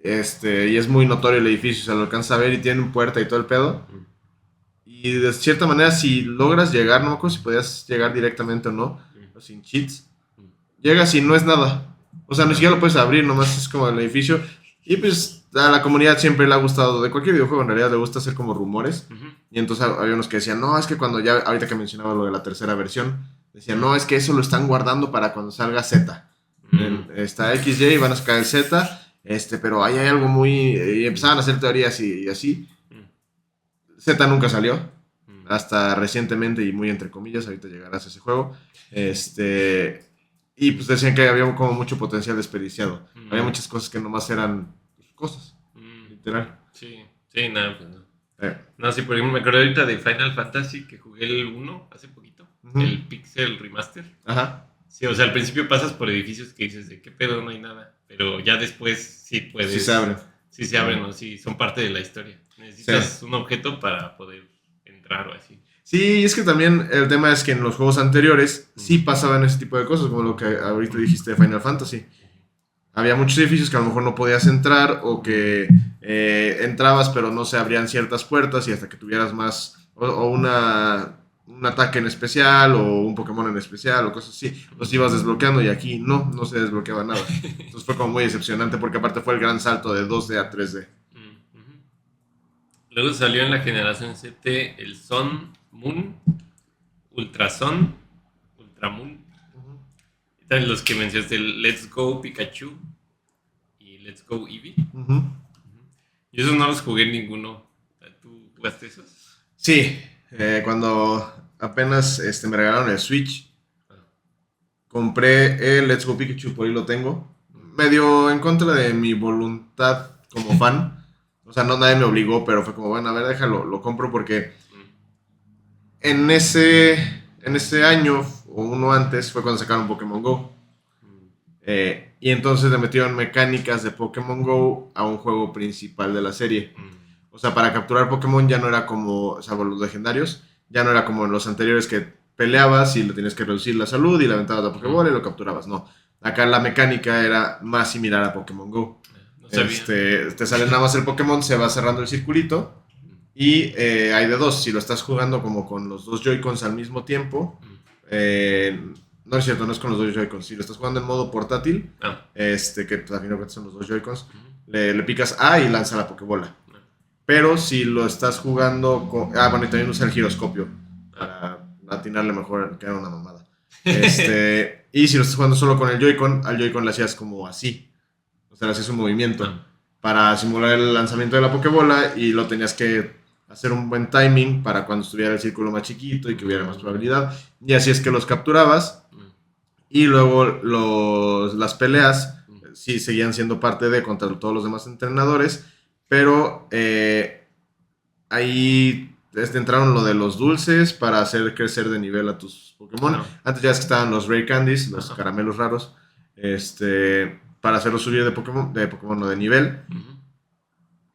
Y es muy notorio el edificio, se lo alcanza a ver y tiene una puerta y todo el pedo. Y de cierta manera, si logras llegar, no me acuerdo si podías llegar directamente o no, o sin cheats, llegas y no es nada. O sea, ni siquiera lo puedes abrir, nomás es como el edificio. Y pues a la comunidad siempre le ha gustado, de cualquier videojuego en realidad le gusta hacer como rumores. Y entonces había unos que decían, no, es que cuando ya, ahorita que mencionaba lo de la tercera versión, decían, no, es que eso lo están guardando para cuando salga Z. Está XY y van a sacar el Z, pero ahí hay algo muy... Y empezaban a hacer teorías y así. Z nunca salió, hasta recientemente y muy entre comillas, ahorita llegarás a ese juego. Y pues decían que había como mucho potencial desperdiciado. Había muchas cosas que nomás eran cosas, literal. Sí, nada, pues no. No, sí, por ejemplo, me acuerdo ahorita de Final Fantasy que jugué el 1 hace poquito. El Pixel Remaster. Ajá. Sí, o sea, al principio pasas por edificios que dices de qué pedo, no hay nada. Pero ya después sí puedes. Sí se abren. Sí se abren, ¿no? Sí, son parte de la historia. Necesitas un objeto para poder entrar o así. Sí, es que también el tema es que en los juegos anteriores sí pasaban ese tipo de cosas, como lo que ahorita dijiste de Final Fantasy. Había muchos edificios que a lo mejor no podías entrar o que entrabas pero no se abrían ciertas puertas y hasta que tuvieras más o un ataque en especial o un Pokémon en especial o cosas así, los ibas desbloqueando y aquí no se desbloqueaba nada. Entonces fue como muy decepcionante porque aparte fue el gran salto de 2D a 3D. Luego salió en la generación 7 el Sun, Moon, Ultra Sun, Ultra Moon. Y también los que mencionaste, el Let's Go Pikachu y Let's Go Eevee. Yo esos no los jugué ninguno. ¿Tú jugaste esos? Sí, cuando apenas me regalaron el Switch, compré el Let's Go Pikachu, por ahí lo tengo. Medio en contra de mi voluntad como fan. O sea, no nadie me obligó, pero fue como, bueno, a ver, déjalo, lo compro porque en ese año o uno antes fue cuando sacaron Pokémon Go. Y entonces le metieron mecánicas de Pokémon Go a un juego principal de la serie. O sea, para capturar Pokémon ya no era como, o sea, los legendarios, ya no era como en los anteriores que peleabas y le tenías que reducir la salud y le aventabas la Pokébola y lo capturabas. No, acá la mecánica era más similar a Pokémon Go. No te sale nada más el Pokémon, se va cerrando el circulito y hay de dos. Si lo estás jugando como con los dos Joy-Cons al mismo tiempo, no es cierto, no es con los dos Joy-Cons. Si lo estás jugando en modo portátil, que pues, al final son los dos Joy-Cons, le picas A y lanza la Pokébola. Pero si lo estás jugando con... bueno, y también usa el giroscopio para atinarle mejor, que era una mamada. Y si lo estás jugando solo con el Joy-Con, al Joy-Con le hacías como así. O sea, le hacías un movimiento para simular el lanzamiento de la Pokébola y lo tenías que hacer un buen timing para cuando estuviera el círculo más chiquito y que hubiera más probabilidad. Y así es que los capturabas. Y luego las peleas sí seguían siendo parte de contra todos los demás entrenadores. Pero ahí entraron lo de los dulces para hacer crecer de nivel a tus Pokémon. Antes ya es que estaban los Rare Candies, los caramelos raros, para hacerlos subir de Pokémon no, de nivel.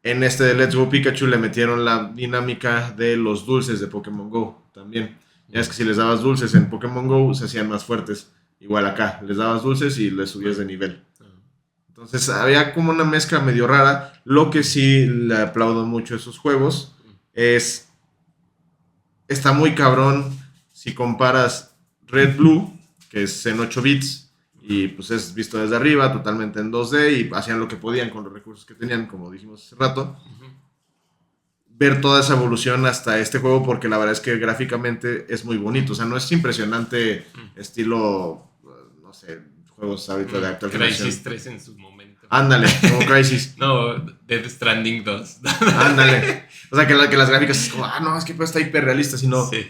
En de Let's Go Pikachu le metieron la dinámica de los dulces de Pokémon Go también. Ya es que si les dabas dulces en Pokémon Go se hacían más fuertes. Igual acá, les dabas dulces y les subías de nivel. Entonces había como una mezcla medio rara. Lo que sí le aplaudo mucho a esos juegos es... Está muy cabrón si comparas Red Blue, que es en 8 bits, y pues es visto desde arriba, totalmente en 2D, y hacían lo que podían con los recursos que tenían, como dijimos hace rato. Ver toda esa evolución hasta este juego, porque la verdad es que gráficamente es muy bonito. O sea, no es impresionante estilo, no sé, juegos ahorita de actual generación. Crysis 3 en su momento. Ándale, como Crysis. No, Death Stranding 2. Ándale. O sea, que las gráficas es como, no, es que pues está hiperrealista, sino... Sí.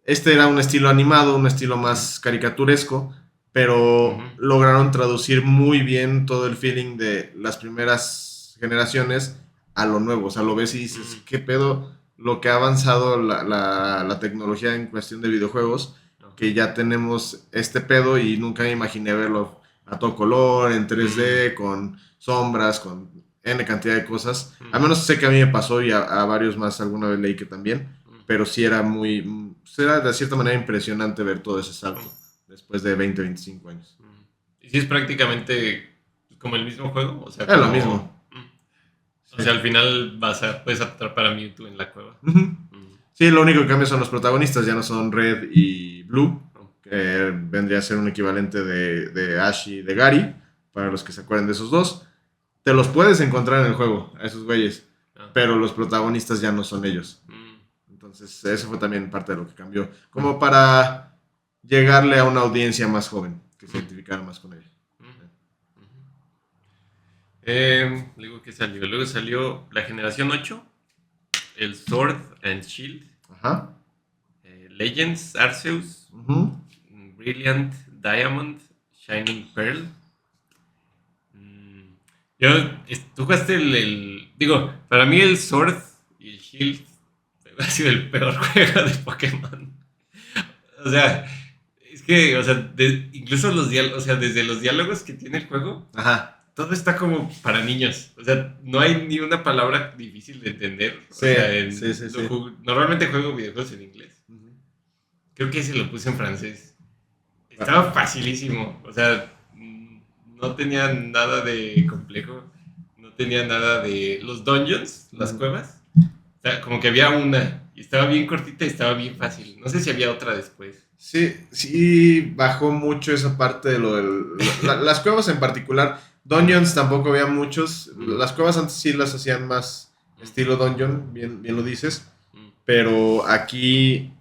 Este era un estilo animado, un estilo más caricaturesco, pero lograron traducir muy bien todo el feeling de las primeras generaciones a lo nuevo. O sea, lo ves y dices, ¿qué pedo? Lo que ha avanzado la tecnología en cuestión de videojuegos, que ya tenemos este pedo y nunca me imaginé verlo a todo color, en 3D, con sombras, con N cantidad de cosas. Al menos sé que a mí me pasó y a varios más alguna vez leí que también, pero sí era era de cierta manera impresionante ver todo ese salto después de 20, 25 años. ¿Y si es prácticamente como el mismo juego? O sea, es lo mismo. O sea, al final puedes atrapar a Mewtwo en la cueva. Sí, lo único que cambia son los protagonistas, ya no son Red y Blue, que vendría a ser un equivalente de Ash y de Gary, para los que se acuerden de esos dos. Te los puedes encontrar en el juego, a esos güeyes, pero los protagonistas ya no son ellos. Entonces, eso fue también parte de lo que cambió, como para llegarle a una audiencia más joven, que se identificara más con ella. Luego, ¿qué salió? Luego salió la generación 8, el Sword and Shield, Legends, Arceus, Brilliant Diamond, Shining Pearl. Tú jugaste digo, para mí el Sword y el Shield ha sido el peor juego de Pokémon. O sea, es que, o sea, incluso desde los diálogos que tiene el juego, todo está como para niños. O sea, no hay ni una palabra difícil de entender. Sí, Normalmente juego videojuegos en inglés. Creo que ese lo puse en francés. Estaba facilísimo. O sea, no tenía nada de complejo. No tenía nada de los dungeons, las cuevas. O sea, como que había una y estaba bien cortita y estaba bien fácil. No sé si había otra después. Sí, bajó mucho esa parte de lo las cuevas en particular. Dungeons tampoco había muchos. Las cuevas antes sí las hacían más estilo dungeon, bien lo dices. Pero aquí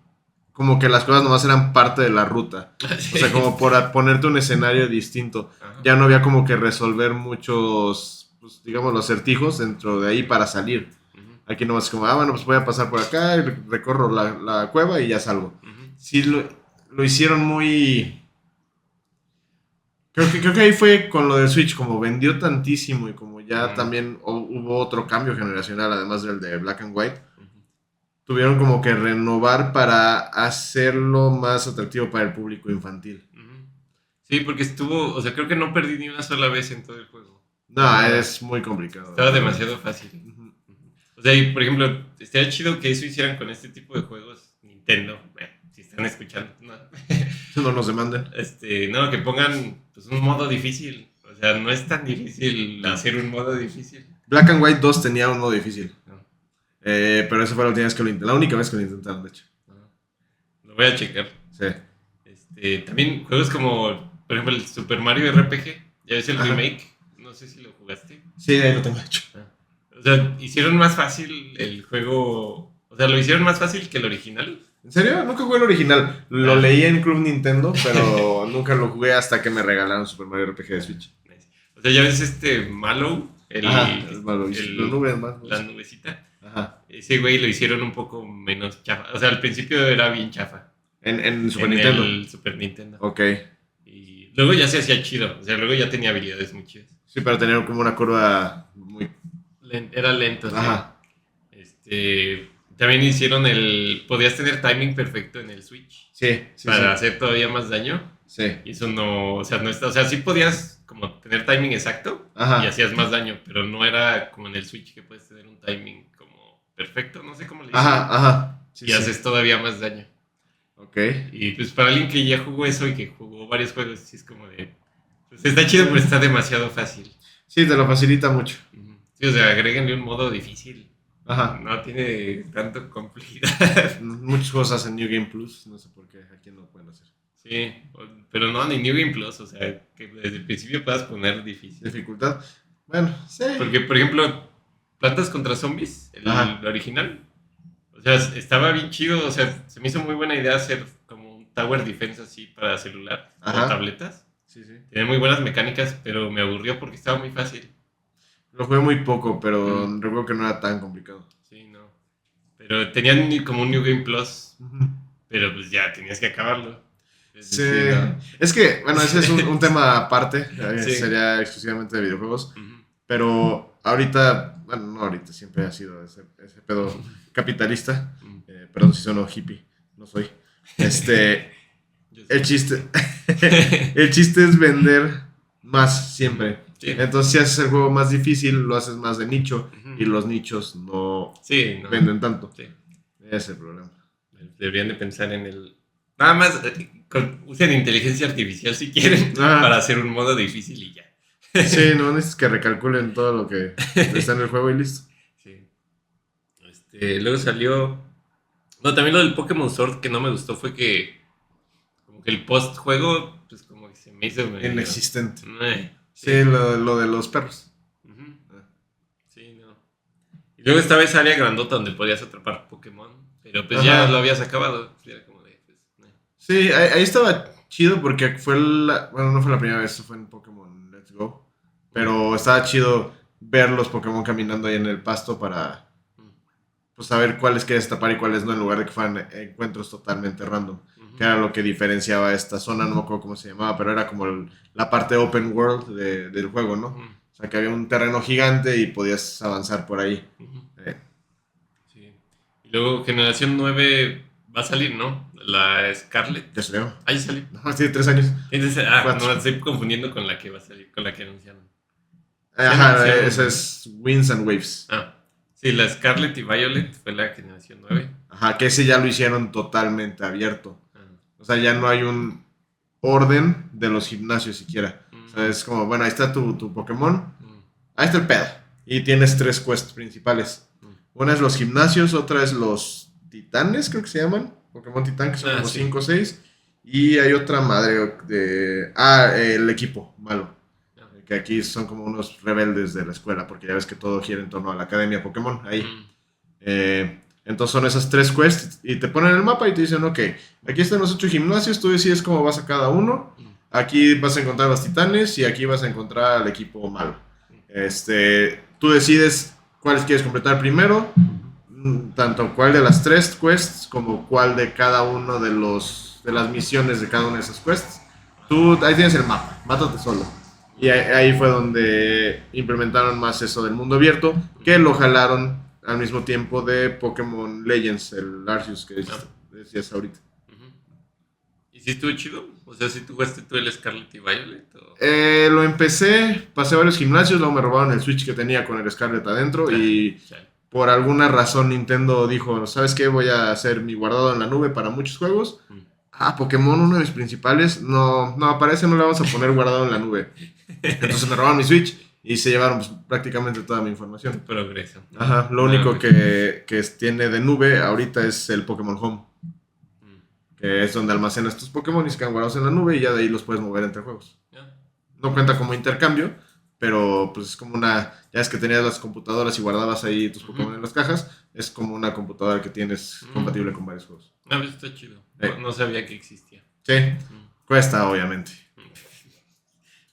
como que las cuevas nomás eran parte de la ruta. O sea, como por ponerte un escenario distinto. Ajá. Ya no había como que resolver muchos, pues, digamos, los acertijos dentro de ahí para salir. Aquí nomás es como, bueno, pues voy a pasar por acá, y recorro la cueva y ya salgo. Sí, lo hicieron muy... Creo que ahí fue con lo del Switch, como vendió tantísimo y como ya también hubo otro cambio generacional, además del de Black and White, tuvieron como que renovar para hacerlo más atractivo para el público infantil. Sí, porque estuvo, o sea, creo que no perdí ni una sola vez en todo el juego. No, es muy complicado. Estaba demasiado fácil. O sea, y por ejemplo, estaría chido que eso hicieran con este tipo de juegos Nintendo. Si están escuchando, no. No nos demanden. No, que pongan pues, un modo difícil. O sea, no es tan difícil hacer un modo difícil. Black and White 2 tenía un modo difícil. No. Pero esa fue la última vez que lo intentaron. La única vez que lo intentaron, de hecho. Lo voy a checar. Sí. También juegos como, por ejemplo, el Super Mario RPG. Ya ves el remake. No sé si lo jugaste. Sí, ahí lo tengo hecho. O sea, hicieron más fácil el juego. O sea, lo hicieron más fácil que el original. ¿En serio? Nunca jugué el original. Lo leí en Club Nintendo, pero nunca lo jugué hasta que me regalaron Super Mario RPG de Switch. O sea, ya ves Mallow, la nubecita. Ajá. Ese güey lo hicieron un poco menos chafa. O sea, al principio era bien chafa. En Super Nintendo. El Super Nintendo. Ok. Y luego ya se hacía chido. O sea, luego ya tenía habilidades muy chidas. Sí, pero tenía como una curva muy... Era lento. Ajá. Sí. También hicieron podías tener timing perfecto en el Switch. Sí. Para hacer todavía más daño. Sí. Y eso no, o sea, no está, o sea, sí podías como tener timing exacto. Ajá. Y hacías más daño, pero no era como en el Switch que puedes tener un timing como perfecto, no sé cómo le dicen. Ajá. Sí, y haces todavía más daño. Ok. Y pues para alguien que ya jugó eso y que jugó varios juegos, sí es como de... Pues está chido, pero está demasiado fácil. Sí, te lo facilita mucho. Sí, o sea, agréguenle un modo difícil. Ajá. No tiene tanto complejidad. Muchas cosas en New Game Plus, no sé por qué aquí no lo pueden hacer. Sí, pero no, ni New Game Plus, o sea, que desde el principio puedas poner difícil. ¿Dificultad? Bueno, sí. Porque, por ejemplo, Plantas contra Zombies, el original, o sea, estaba bien chido, o sea, se me hizo muy buena idea hacer como un Tower Defense así para celular o tabletas. Sí. Tiene muy buenas mecánicas, pero me aburrió porque estaba muy fácil. Lo jugué muy poco, pero recuerdo que no era tan complicado. Sí, no. Pero tenían como un New Game Plus, pero pues ya tenías que acabarlo. Sí. No. Es que, bueno, ese es un tema aparte, sería exclusivamente de videojuegos, pero ahorita, bueno, no ahorita, siempre ha sido ese pedo capitalista, perdón si sono hippie, no soy. El chiste es vender más siempre. Sí. Entonces, si haces el juego más difícil, lo haces más de nicho y los nichos no venden tanto. Sí. Ese es el problema. Deberían de pensar en el... Nada más usen inteligencia artificial si quieren para hacer un modo difícil y ya. Sí, no necesitas que recalculen todo lo que está en el juego y listo. Sí. Luego salió... No, también lo del Pokémon Sword que no me gustó fue que como que el post-juego pues como que se me hizo medio... inexistente. Sí, lo de los perros. Sí, no. Y luego esta vez área grandota donde podías atrapar Pokémon, pero pues ya lo habías acabado. Era como de, pues, Sí, ahí estaba chido porque bueno, no fue la primera vez, fue en Pokémon Let's Go. Pero estaba chido ver los Pokémon caminando ahí en el pasto para pues saber cuáles querías tapar y cuáles no, en lugar de que fueran encuentros totalmente random. Que era lo que diferenciaba esta zona, no me acuerdo cómo se llamaba, pero era como la parte open world del juego, ¿no? O sea, que había un terreno gigante y podías avanzar por ahí. Sí. Y luego Generación 9 va a salir, ¿no? La Scarlet. ¿Ya salió? Ya salió. No, tiene 3 años. No, estoy confundiendo con la que va a salir, con la que anunciaron. Ajá, esa es Winds and Waves. Sí, la Scarlet y Violet fue la Generación 9. Ajá, que ese ya lo hicieron totalmente abierto. O sea, ya no hay un orden de los gimnasios siquiera. O sea, es como, bueno, ahí está tu Pokémon. Ahí está el pedo. y tienes 3 quests principales. Una es los gimnasios, otra es los titanes, creo que se llaman. Pokémon Titán, que son como 5 o 6. Y hay otra madre de... el equipo malo. Que aquí son como unos rebeldes de la escuela, porque ya ves que todo gira en torno a la Academia Pokémon. Ahí. Entonces son esas 3 quests y te ponen el mapa y te dicen, ok, aquí están los 8 gimnasios, tú decides cómo vas a cada uno. Aquí vas a encontrar los titanes y aquí vas a encontrar al equipo malo. Tú decides cuáles quieres completar primero, tanto cuál de las 3 quests como cuál de cada uno de las misiones de cada una de esas quests. Tú ahí tienes el mapa, mátate solo. Y ahí fue donde implementaron más eso del mundo abierto, que lo jalaron al mismo tiempo de Pokémon Legends, el Arceus que decías ahorita. ¿Y si estuvo chido? O sea, si tú jugaste tú el Scarlet y Violet. Lo empecé, pasé varios gimnasios, luego me robaron el Switch que tenía con el Scarlet adentro y por alguna razón Nintendo dijo, ¿sabes qué? Voy a hacer mi guardado en la nube para muchos juegos. Pokémon, uno de mis principales, no, parece no le vamos a poner guardado en la nube. Entonces me robaron mi Switch y se llevaron pues, prácticamente toda mi información. Progreso. Ajá, lo único que tiene de nube ahorita es el Pokémon Home. Que es donde almacenas tus Pokémon y se quedan guardados en la nube y ya de ahí los puedes mover entre juegos. No cuenta como intercambio, pero pues es como una... Ya es que tenías las computadoras y guardabas ahí tus Pokémon en las cajas, es como una computadora que tienes compatible con varios juegos. Pues está chido. No sabía que existía. Sí, cuesta obviamente.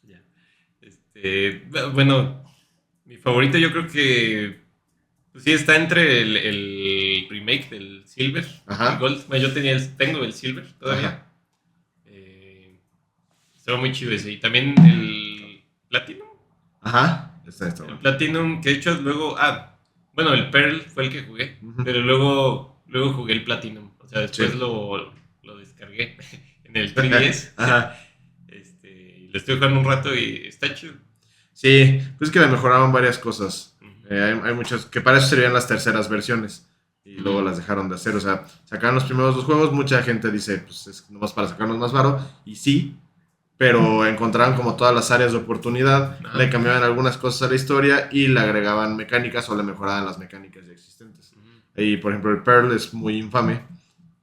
Ya. Bueno, mi favorito yo creo que... Pues sí, está entre el remake del Silver y Gold. Bueno, yo tengo el Silver todavía. Estaba muy chido ese. Y también el Platinum. Está. El Platinum, que de hecho luego... bueno, el Pearl fue el que jugué. Pero luego jugué el Platinum. O sea, después lo descargué en el 3DS. Y lo estoy jugando un rato y está chido. Sí, pues que le mejoraron varias cosas. Hay muchas que para eso serían las terceras versiones y luego las dejaron de hacer. O sea, sacaron los primeros 2 juegos. Mucha gente dice, pues es nomás para sacarnos más varo. Y sí, pero encontraron como todas las áreas de oportunidad. Le cambiaban algunas cosas a la historia y le agregaban mecánicas o le mejoraban las mecánicas ya existentes. Y por ejemplo, el Pearl es muy infame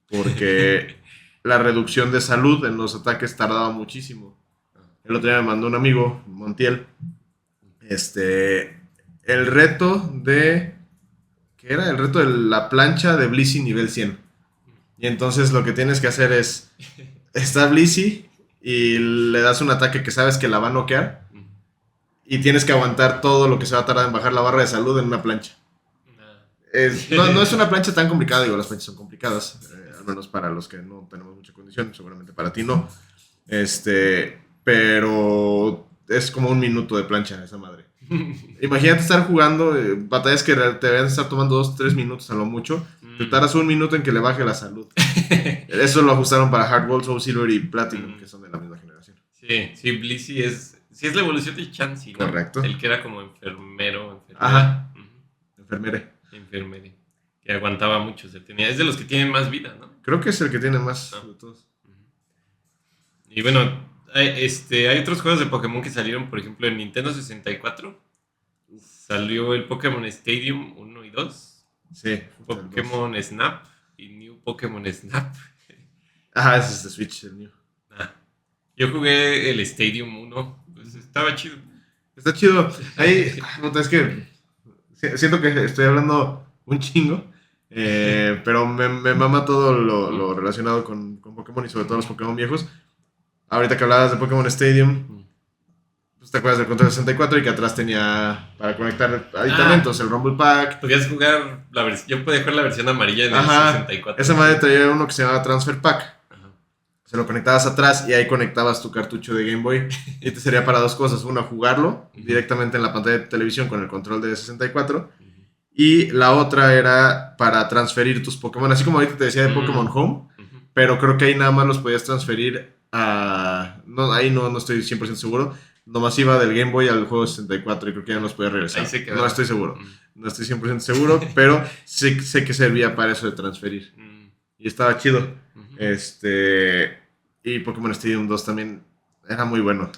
porque la reducción de salud en los ataques tardaba muchísimo. El otro día me mandó un amigo, Montiel, el reto de... ¿Qué era? El reto de la plancha de Blissey nivel 100. Y entonces lo que tienes que hacer es... Está Blissey y le das un ataque que sabes que la va a noquear. Y tienes que aguantar todo lo que se va a tardar en bajar la barra de salud en una plancha. No es una plancha tan complicada. Digo, las planchas son complicadas. Al menos para los que no tenemos mucha condición. Seguramente para ti no. Pero es como 1 minuto de plancha esa madre. Imagínate estar jugando batallas que te deben estar tomando 2-3 minutos a lo mucho. Te tardas 1 minuto en que le baje la salud. Eso lo ajustaron para Hard Gold, Soul Silver y Platinum, que son de la misma generación. Sí, Blissey es la evolución de Chansey, ¿no? Correcto. El que era como enfermero. Enfermere. Que aguantaba mucho. Es de los que tienen más vida, ¿no? Creo que es el que tiene más de todos. Y bueno... hay otros juegos de Pokémon que salieron, por ejemplo, en Nintendo 64. Salió el Pokémon Stadium 1 y 2. Sí. Pokémon Snap y New Pokémon Snap. Ese es de Switch, el New. Yo jugué el Stadium 1. Pues estaba chido. Está chido. Ahí, es que siento que estoy hablando un chingo. Pero me mama todo lo relacionado con Pokémon y sobre todo los Pokémon viejos. Ahorita que hablabas de Pokémon Stadium, pues te acuerdas del control 64 y que atrás tenía para conectar aditamentos, el Rumble Pack. Podías jugar yo podía jugar la versión amarilla en el 64. Esa madre traía uno que se llamaba Transfer Pack. Se lo conectabas atrás y ahí conectabas tu cartucho de Game Boy. Y te sería para 2 cosas. Una, jugarlo directamente en la pantalla de televisión con el control de 64. Y la otra era para transferir tus Pokémon. Así como ahorita te decía de Pokémon Home. Pero creo que ahí nada más los podías transferir ahí no estoy 100% seguro. Nomás iba del Game Boy al juego 64 y creo que ya no los podía regresar. No estoy seguro. No estoy 100% seguro, pero sé que servía para eso de transferir. Y estaba chido. Y Pokémon Stadium 2 también era muy bueno.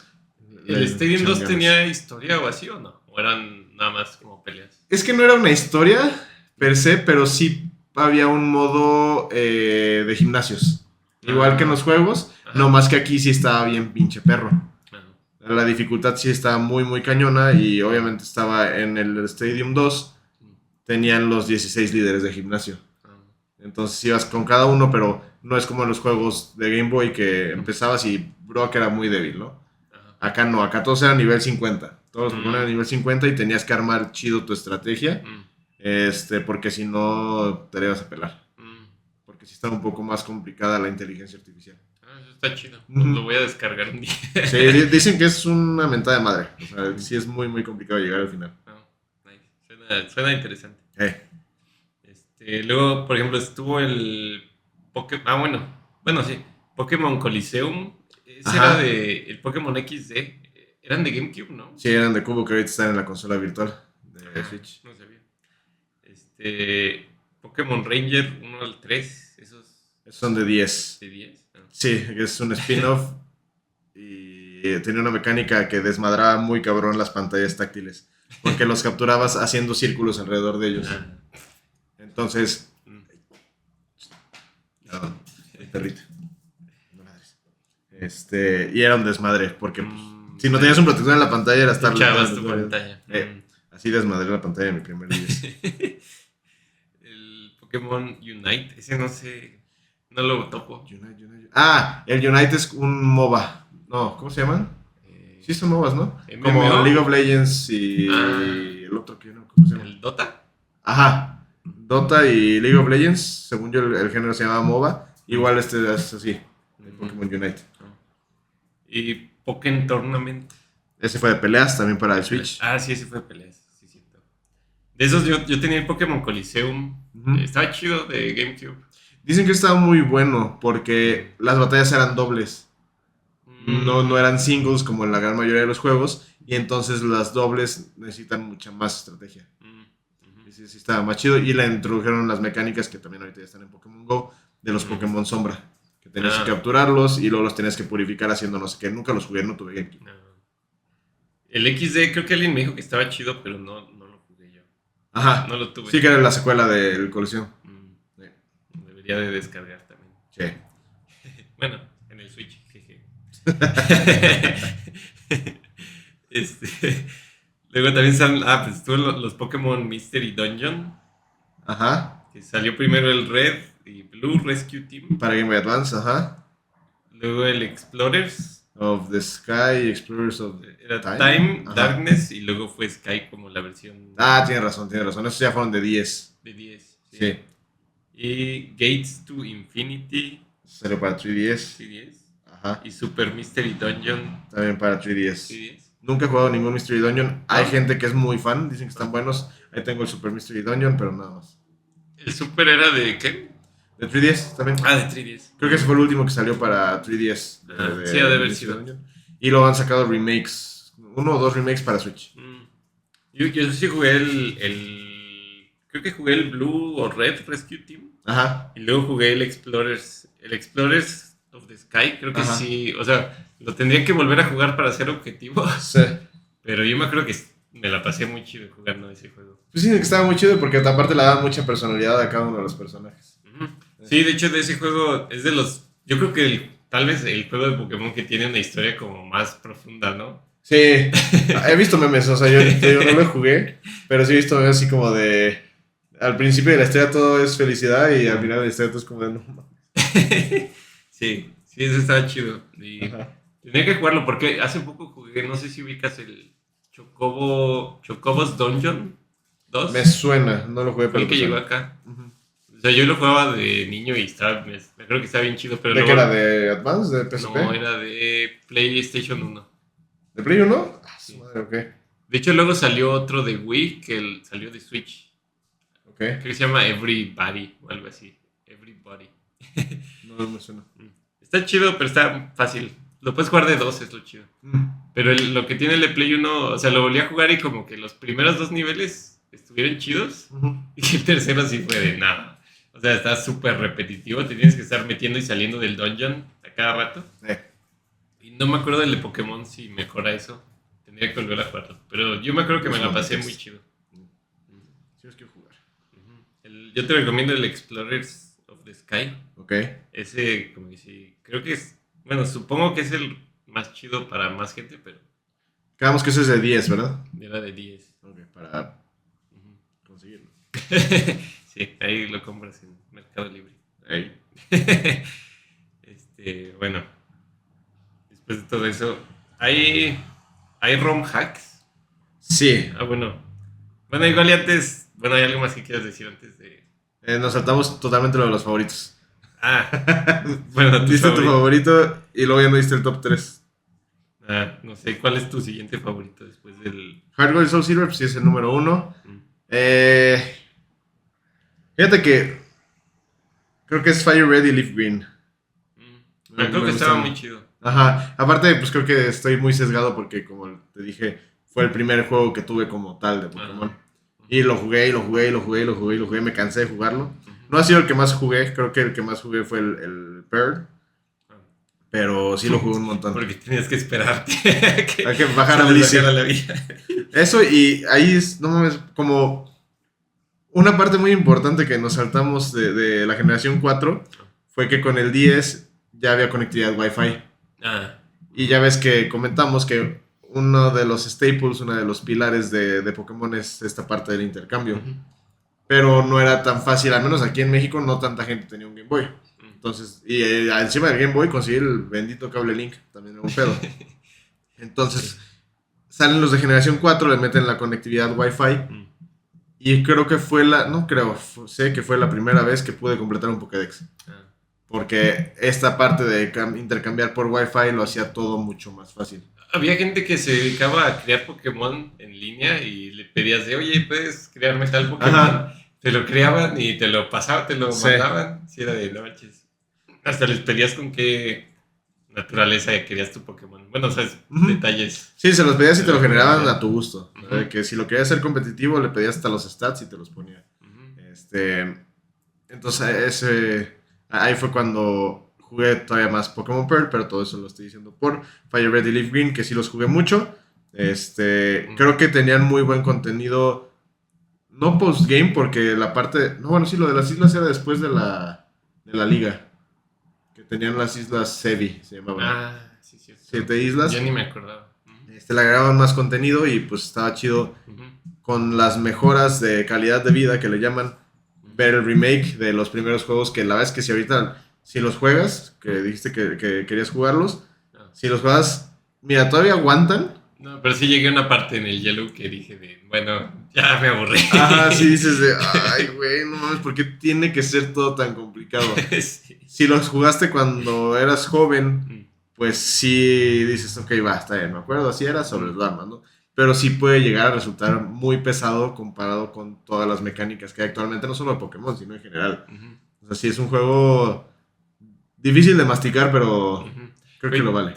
¿El Stadium 2 tenía historia o así o no? ¿O eran nada más como peleas? Es que no era una historia per se, pero sí había un modo de gimnasios. Igual que en los juegos, no más que aquí sí estaba bien pinche perro. La dificultad sí estaba muy, muy cañona y obviamente estaba en el Stadium 2, tenían los 16 líderes de gimnasio. Entonces ibas con cada uno, pero no es como en los juegos de Game Boy que empezabas y Brock era muy débil, ¿no? Acá no, acá todos eran nivel 50. Todos los eran nivel 50 y tenías que armar chido tu estrategia, porque si no te ibas a pelar. Porque sí está un poco más complicada la inteligencia artificial. Eso está chido. Lo voy a descargar un día. Sí, dicen que es una mentada de madre. O sea, sí es muy, muy complicado llegar al final. Nice. Suena interesante. Luego, por ejemplo, estuvo el Pokémon. Bueno, sí. Pokémon Coliseum. Ese era de. El Pokémon XD. Eran de GameCube, ¿no? Sí, eran de cubo que ahorita están en la consola virtual de Switch. No sabía. Pokémon Ranger 1 al 3. Esos son de 10. ¿De 10? No. Sí, es un spin-off. Y tenía una mecánica que desmadraba muy cabrón las pantallas táctiles. Porque los capturabas haciendo círculos alrededor de ellos. Entonces. No, el perrito. No madres. Y era un desmadre. Porque pues, si no tenías un protector en la pantalla, era estar. Echabas tu pantalla. Así desmadré la pantalla de mi primer día. El Pokémon Unite. Ese no sé. No lo topo. Unite. Ah, el Unite es un MOBA. No, ¿cómo se llaman? Sí, son MOBAs, ¿no? MMO. Como League of Legends y el otro que no, ¿cómo se llama? ¿El Dota? Ajá. Dota y League of Legends, según yo el género se llama MOBA. Igual es así, el Pokémon Unite. Y Pokémon Tournament. Ese fue de peleas también para el Switch. Sí, ese fue de peleas. Sí, cierto. De esos yo tenía el Pokémon Coliseum. Estaba chido de GameCube. Dicen que estaba muy bueno porque las batallas eran dobles. No eran singles como en la gran mayoría de los juegos. Y entonces las dobles necesitan mucha más estrategia. Y sí estaba más chido. Y le introdujeron las mecánicas que también ahorita ya están en Pokémon GO. De los Pokémon Sombra. Que tenías que capturarlos y luego los tenías que purificar haciendo no sé qué. Nunca los jugué, no tuve GameCube. El XD creo que alguien me dijo que estaba chido, pero no lo jugué yo. Ajá. No lo tuve. Sí que era la secuela del Coliseum. Debería de descargar también. Sí. Bueno, en el Switch. Luego también pues estuvo los Pokémon Mystery Dungeon. Ajá. Que salió primero el Red y Blue Rescue Team. Para Game Boy Advance, ajá. Luego el Explorers of the Sky, Explorers of era Time Darkness y luego fue Sky como la versión. Tienes razón. Esos ya fueron de 10. De 10. Sí. Y Gates to Infinity. Salió para 3DS. 3DS. Ajá. Y Super Mystery Dungeon. También para 3DS. 3DS. Nunca he jugado ningún Mystery Dungeon. Hay gente que es muy fan, dicen que están buenos. Ahí tengo el Super Mystery Dungeon, pero nada más. ¿El Super era de qué? De 3DS también. De 3DS. Creo que ese fue el último que salió para 3DS. Sí, ha de haber sido. Y luego han sacado remakes. 1 o 2 remakes para Switch. Yo sí jugué creo que jugué el Blue o Red Rescue Team. Ajá. Y luego jugué el Explorers. El Explorers of the Sky, creo que sí. O sea, lo tendría que volver a jugar para hacer objetivo. Sí. Pero yo me acuerdo que me la pasé muy chido jugando ese juego. Pues sí, que estaba muy chido porque aparte le daban mucha personalidad a cada uno de los personajes. Sí, de hecho de ese juego es de los... Yo creo que tal vez el juego de Pokémon que tiene una historia como más profunda, ¿no? Sí, he visto memes, o sea, yo no lo jugué, pero sí he visto memes así como de... Al principio de la historia todo es felicidad y al final de la historia todo es como de... No. Sí, eso estaba chido. Y tenía que jugarlo porque hace poco jugué, no sé si ubicas el Chocobo's Dungeon 2. Me suena, no lo jugué, pero... Fue el que llegó acá. O sea, yo lo jugaba de niño y me creo que estaba bien chido, pero ¿De qué era? ¿De Advance? ¿De PSP? No, era de PlayStation 1. ¿De Play 1? Sí. Madre, ok. De hecho, luego salió otro de Wii que salió de Switch. Ok. Creo que se llama Everybody o algo así. Everybody. No me suena. Está chido, pero está fácil. Lo puedes jugar de 2, es lo chido. Pero lo que tiene el de Play 1, o sea, lo volví a jugar y como que los primeros 2 niveles estuvieron chidos. Y el tercero sí fue de nada. O sea, está súper repetitivo. Te tienes que estar metiendo y saliendo del dungeon a cada rato. Y no me acuerdo del de Pokémon si mejora eso. Tendría que volver a jugarlo. Pero yo me acuerdo que me la pasé muy chido. Sí, es que jugar. Yo te recomiendo el Explorers of the Sky. Ok. Ese, como que sí, creo que es, bueno, supongo que es el más chido para más gente, pero Quedamos que ese es de 10, ¿verdad? era de 10. Ok, para conseguirlo. Sí, ahí lo compras en Mercado Libre. Ahí. Bueno, después de todo eso, ¿hay ROM hacks? Sí. Bueno. Bueno, igual y antes, bueno, ¿hay algo más que quieras decir antes de...? Nos saltamos totalmente lo de los favoritos. Bueno, diste tu favorito y luego ya no diste el top 3. No sé, ¿cuál es tu siguiente favorito después del...? Hard Gold Soul Silver, pues sí es el número 1. Fíjate que creo que es Fire Red y Leaf Green. Creo que estaba muy chido. Ajá, aparte pues creo que estoy muy sesgado porque como te dije, fue el primer juego que tuve como tal de Pokémon. Y lo jugué, me cansé de jugarlo. No ha sido el que más jugué, creo que el que más jugué fue el Pearl. Pero sí lo jugué un montón. Porque tenías que esperarte a que bajara Blissey. La vida. Eso, y ahí es, no mames, como una parte muy importante que nos saltamos de la generación 4 fue que con el 10 ya había conectividad Wi-Fi. Y ya ves que comentamos que uno de los staples, uno de los pilares de Pokémon es esta parte del intercambio. Pero no era tan fácil, al menos aquí en México no tanta gente tenía un Game Boy. Entonces, y encima del Game Boy conseguir el bendito cable Link también era un pedo. Entonces, salen los de generación 4, le meten la conectividad Wi-Fi. Y creo que sé que fue la primera vez que pude completar un Pokédex. Porque esta parte de intercambiar por Wi-Fi lo hacía todo mucho más fácil. Había gente que se dedicaba a crear Pokémon en línea y le pedías de, oye, ¿puedes crearme tal Pokémon? Ajá. Te lo creaban y te lo pasaban, te lo mandaban. Sí, era de noches. Hasta les pedías con qué naturaleza querías tu Pokémon. Bueno, o sea, detalles. Sí, se los pedías y te lo generaban a tu gusto. Que si lo querías hacer competitivo, le pedías hasta los stats y te los ponía. Entonces, ahí fue cuando jugué todavía más Pokémon Pearl, pero todo eso lo estoy diciendo por Fire Red y Leaf Green, que sí los jugué mucho. Creo que tenían muy buen contenido. No post-game, porque la parte... No, bueno, sí, lo de las islas era después de la liga. Que tenían las islas Sevi, se llamaban. Sí, sí. 7 islas. Yo ni me acordaba. Le agregaban más contenido y pues estaba chido con las mejoras de calidad de vida que le llaman. Ver el remake de los primeros juegos, que la verdad es que si los juegas, que dijiste que querías jugarlos, si los juegas, mira, todavía aguantan. No, pero sí llegué a una parte en el Yellow que dije bueno, ya me aburrí. Ajá, sí dices ay, güey, no mames, ¿por qué tiene que ser todo tan complicado? Sí. Si los jugaste cuando eras joven, pues sí dices, ok, va, está bien, me acuerdo, así era sobre el armas, ¿no? Pero sí puede llegar a resultar muy pesado comparado con todas las mecánicas que hay actualmente, no solo de Pokémon, sino en general. O sea, sí es un juego difícil de masticar, pero creo que lo vale.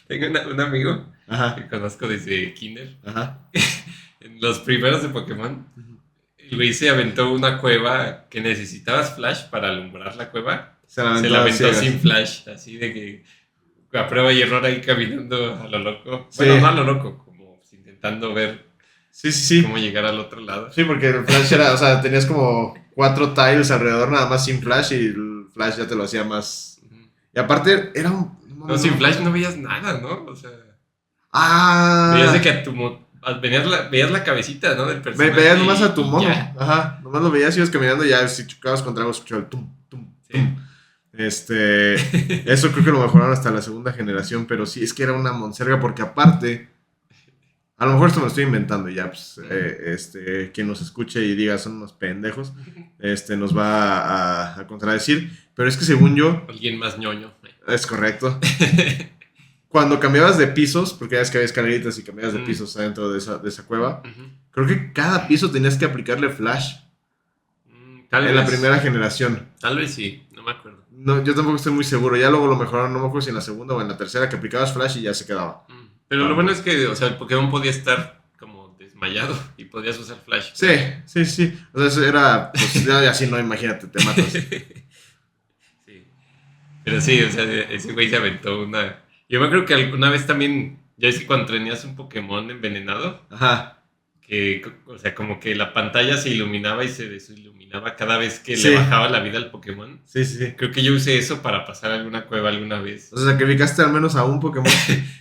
Tengo un amigo que conozco desde Kinder. En los primeros de Pokémon, el güey se aventó una cueva que necesitabas flash para alumbrar la cueva. Se la aventó sin flash, así de que a prueba y error ahí caminando a lo loco. Sí. Bueno, no a lo loco, como intentando ver cómo llegar al otro lado. Sí, porque el flash era, o sea, tenías como 4 tiles alrededor nada más sin flash y el flash ya te lo hacía más. Y aparte era un... No, sin flash no veías nada, ¿no? O sea... Veías de que veías la cabecita, ¿no? Del personaje. Veías nomás a tu mono. Ajá, nomás lo veías y ibas caminando y ya si chocabas contra algo escuchaba el tum, tum, tum. Eso creo que lo mejoraron hasta la segunda generación, pero sí, es que era una monserga porque aparte, a lo mejor esto me lo estoy inventando ya, pues, quien nos escuche y diga son unos pendejos, nos va a contradecir, pero es que según yo... Alguien más ñoño. Es correcto. Cuando cambiabas de pisos, porque ya es que había escaleritas y cambiabas de pisos adentro de esa cueva, creo que cada piso tenías que aplicarle flash. Tal vez. La primera generación. Tal vez sí, no me acuerdo. No, yo tampoco estoy muy seguro. Ya luego lo mejoraron, no me acuerdo si en la segunda o en la tercera, que aplicabas flash y ya se quedaba. Pero lo bueno es que, o sea, el Pokémon podía estar como desmayado y podías usar flash. Sí. O sea, eso era, pues ya así no, imagínate, te matas. Sí. Pero sí, o sea, ese güey se aventó una... Yo me acuerdo que alguna vez también Ya ves que cuando tenías un Pokémon envenenado, Ajá. que, o sea, como que la pantalla se iluminaba y se desiluminaba cada vez que Sí. le bajaba la vida al Pokémon. Sí, sí, sí. Creo que yo usé eso para pasar alguna cueva alguna vez. O sea, sacrificaste al menos a un Pokémon.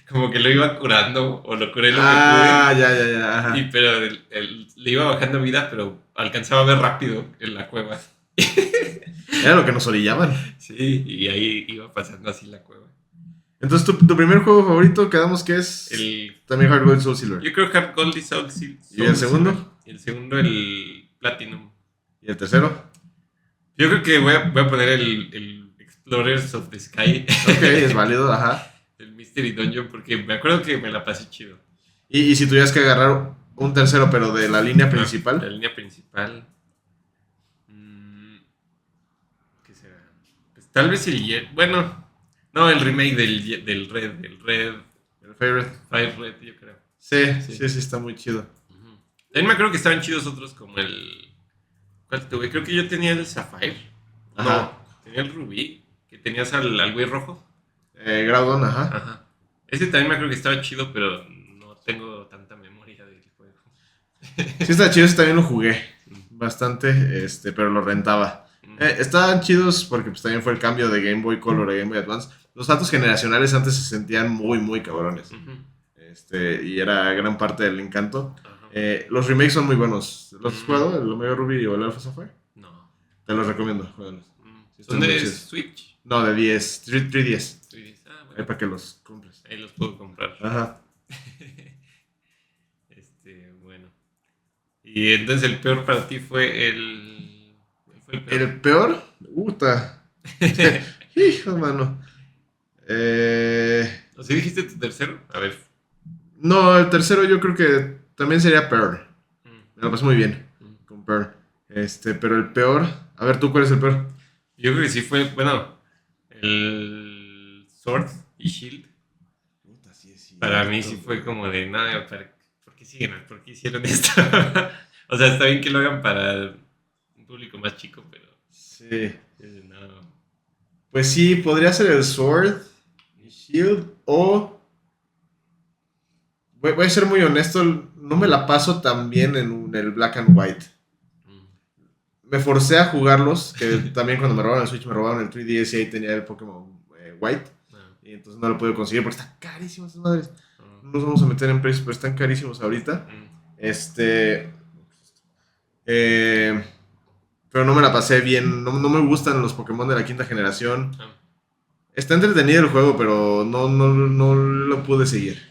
Como que lo iba curando, o lo curé lo que Ah, pude. ya, ajá. Pero le iba bajando vida, pero alcanzaba a ver rápido en la cueva. Era lo que nos orillaban. Sí, y ahí iba pasando así la cueva. Entonces, tu primer juego favorito, quedamos que es también Heart Gold Soul Silver. Yo creo Heart Gold y Soul Silver. ¿Y el segundo? Y el segundo, el Platinum. ¿Y el tercero? Yo creo que voy a poner el Explorers of the Sky. Ok, es válido, ajá. El Mystery Dungeon, porque me acuerdo que me la pasé chido. ¿Y si tuvieras que agarrar un tercero, pero de la línea principal? La línea principal. ¿Qué será? Pues tal vez bueno, no, el remake del Red. El favorite. Fire Red, yo creo. Sí, está muy chido. También me acuerdo que estaban chidos otros como el... ¿Cuál tuve? Creo que yo tenía el Sapphire. Ajá. No, tenía el Rubí, que tenías al güey rojo. Groudon, ajá. Ajá. Ese también me acuerdo que estaba chido, pero no tengo tanta memoria del juego. Sí está chido, ese también lo jugué bastante, pero lo rentaba. Estaban chidos porque pues también fue el cambio de Game Boy Color a Game Boy Advance. Los saltos generacionales antes se sentían muy, muy cabrones. Y era gran parte del encanto. Los remakes son muy buenos. ¿Los has jugado? ¿El Omega Ruby o el Alpha Sapphire? No. Te los recomiendo, juegalos. ¿Son de Switch? No, de 10, 3DS. Ah, bueno. Ahí para que los compres. Ahí los puedo comprar. Ajá. Bueno. Y entonces el peor para ti fue ¿El peor? Hijo, mano. ¿O si dijiste tu tercero? A ver. No, el tercero yo creo que también sería Pearl. Me lo pasé muy bien con Pearl. Pero el peor. A ver, ¿tú cuál es el peor? Yo creo que sí fue, bueno, el Sword y Shield. Para mí sí fue como de nada, ¿por qué siguen? ¿Por qué hicieron esto? O sea, está bien que lo hagan para un público más chico, pero... Sí. No. Pues sí, podría ser el Sword y Shield o... Voy a ser muy honesto, no me la paso tan bien en el Black and White. Me forcé a jugarlos, que también cuando me robaron el Switch me robaron el 3DS y ahí tenía el Pokémon White. Y entonces no lo pude conseguir porque están carísimos esas madres. No nos vamos a meter en precios, pero están carísimos ahorita. Pero no me la pasé bien. No me gustan los Pokémon de la quinta generación. Está entretenido el juego, pero no lo pude seguir.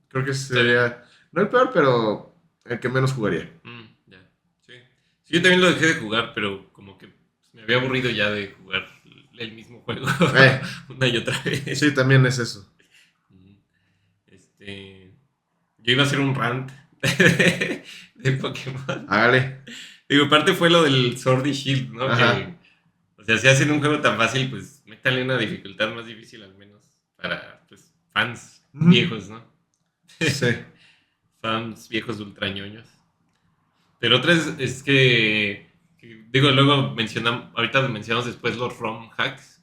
Creo que sería, no el peor, pero el que menos jugaría. Ya. Sí, yo también lo dejé de jugar, pero como que me había aburrido ya de jugar el mismo juego una y otra vez. Sí, también es eso. Yo iba a hacer un rant de Pokémon. Hágale. Digo, parte fue lo del Sword y Shield, ¿no? Que, o sea, si hacen un juego tan fácil, pues métanle una dificultad más difícil al menos para pues, fans viejos, ¿no? Sí. Fans viejos ultrañoños. Pero otra es que digo, luego ahorita mencionamos después los ROM hacks,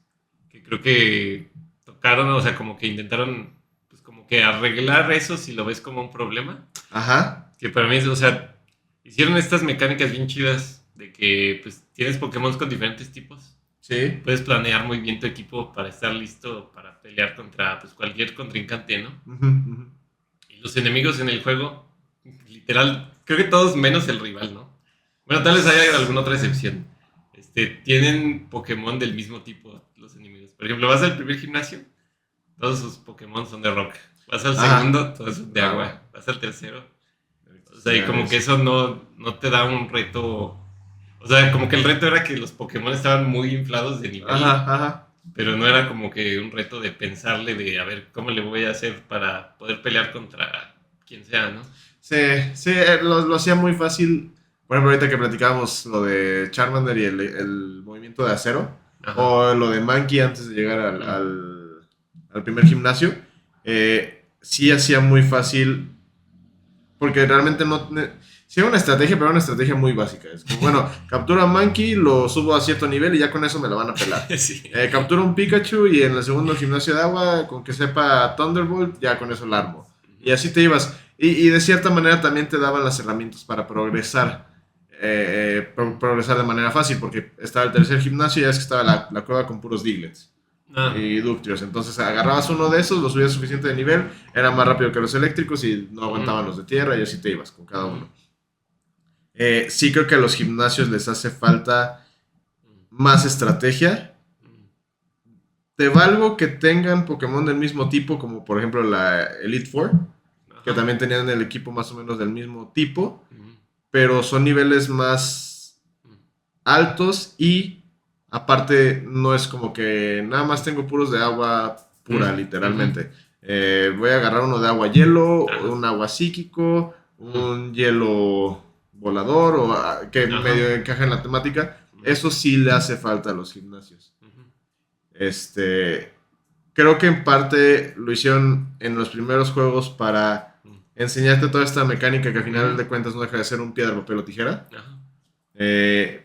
que creo que tocaron, o sea, como que intentaron, pues como que arreglar eso si lo ves como un problema. Ajá. Que para mí, o sea, hicieron estas mecánicas bien chidas de que, pues, tienes Pokémon con diferentes tipos. Sí. Puedes planear muy bien tu equipo para estar listo para pelear contra, pues, cualquier contrincante, ¿no? Y los enemigos en el juego, literal, creo que todos menos el rival, ¿no? Bueno, tal vez haya alguna otra excepción. Tienen Pokémon del mismo tipo los enemigos. Por ejemplo, vas al primer gimnasio, todos sus Pokémon son de roca. Vas al segundo, todos son de agua. Vas al tercero. O sea, y como que eso no te da un reto. O sea, como que el reto era que los Pokémon estaban muy inflados de nivel. Ajá. Pero no era como que un reto de pensarle de a ver cómo le voy a hacer para poder pelear contra quien sea, ¿no? Sí, lo hacía muy fácil. Por ejemplo, ahorita que platicábamos lo de Charmander y el movimiento de acero. Ajá. O lo de Mankey antes de llegar al primer gimnasio. Sí hacía muy fácil. Porque realmente Sí, una estrategia, pero una estrategia muy básica. Es como, bueno, captura a Monkey, lo subo a cierto nivel y ya con eso me lo van a pelar. Sí. Captura un Pikachu y en el segundo gimnasio de agua, con que sepa Thunderbolt, ya con eso lo armo. Y así te ibas. Y de cierta manera también te daban las herramientas para progresar. Progresar de manera fácil, porque estaba el tercer gimnasio y ya es que estaba la cueva con puros Diglets. Y Ductios. Entonces agarrabas uno de esos, lo subías suficiente de nivel, era más rápido que los eléctricos y no aguantaban los de tierra y así te ibas con cada uno. Sí creo que a los gimnasios les hace falta más estrategia. Te valgo que tengan Pokémon del mismo tipo, como por ejemplo la Elite Four, que también tenían el equipo más o menos del mismo tipo, pero son niveles más altos y aparte no es como que nada más tengo puros de agua pura, literalmente. Voy a agarrar uno de agua hielo, un agua psíquico, un hielo volador o que medio encaja en la temática. Eso sí le hace falta a los gimnasios. Creo que en parte lo hicieron en los primeros juegos para enseñarte toda esta mecánica que al final de cuentas no deja de ser un piedra, papel o tijera.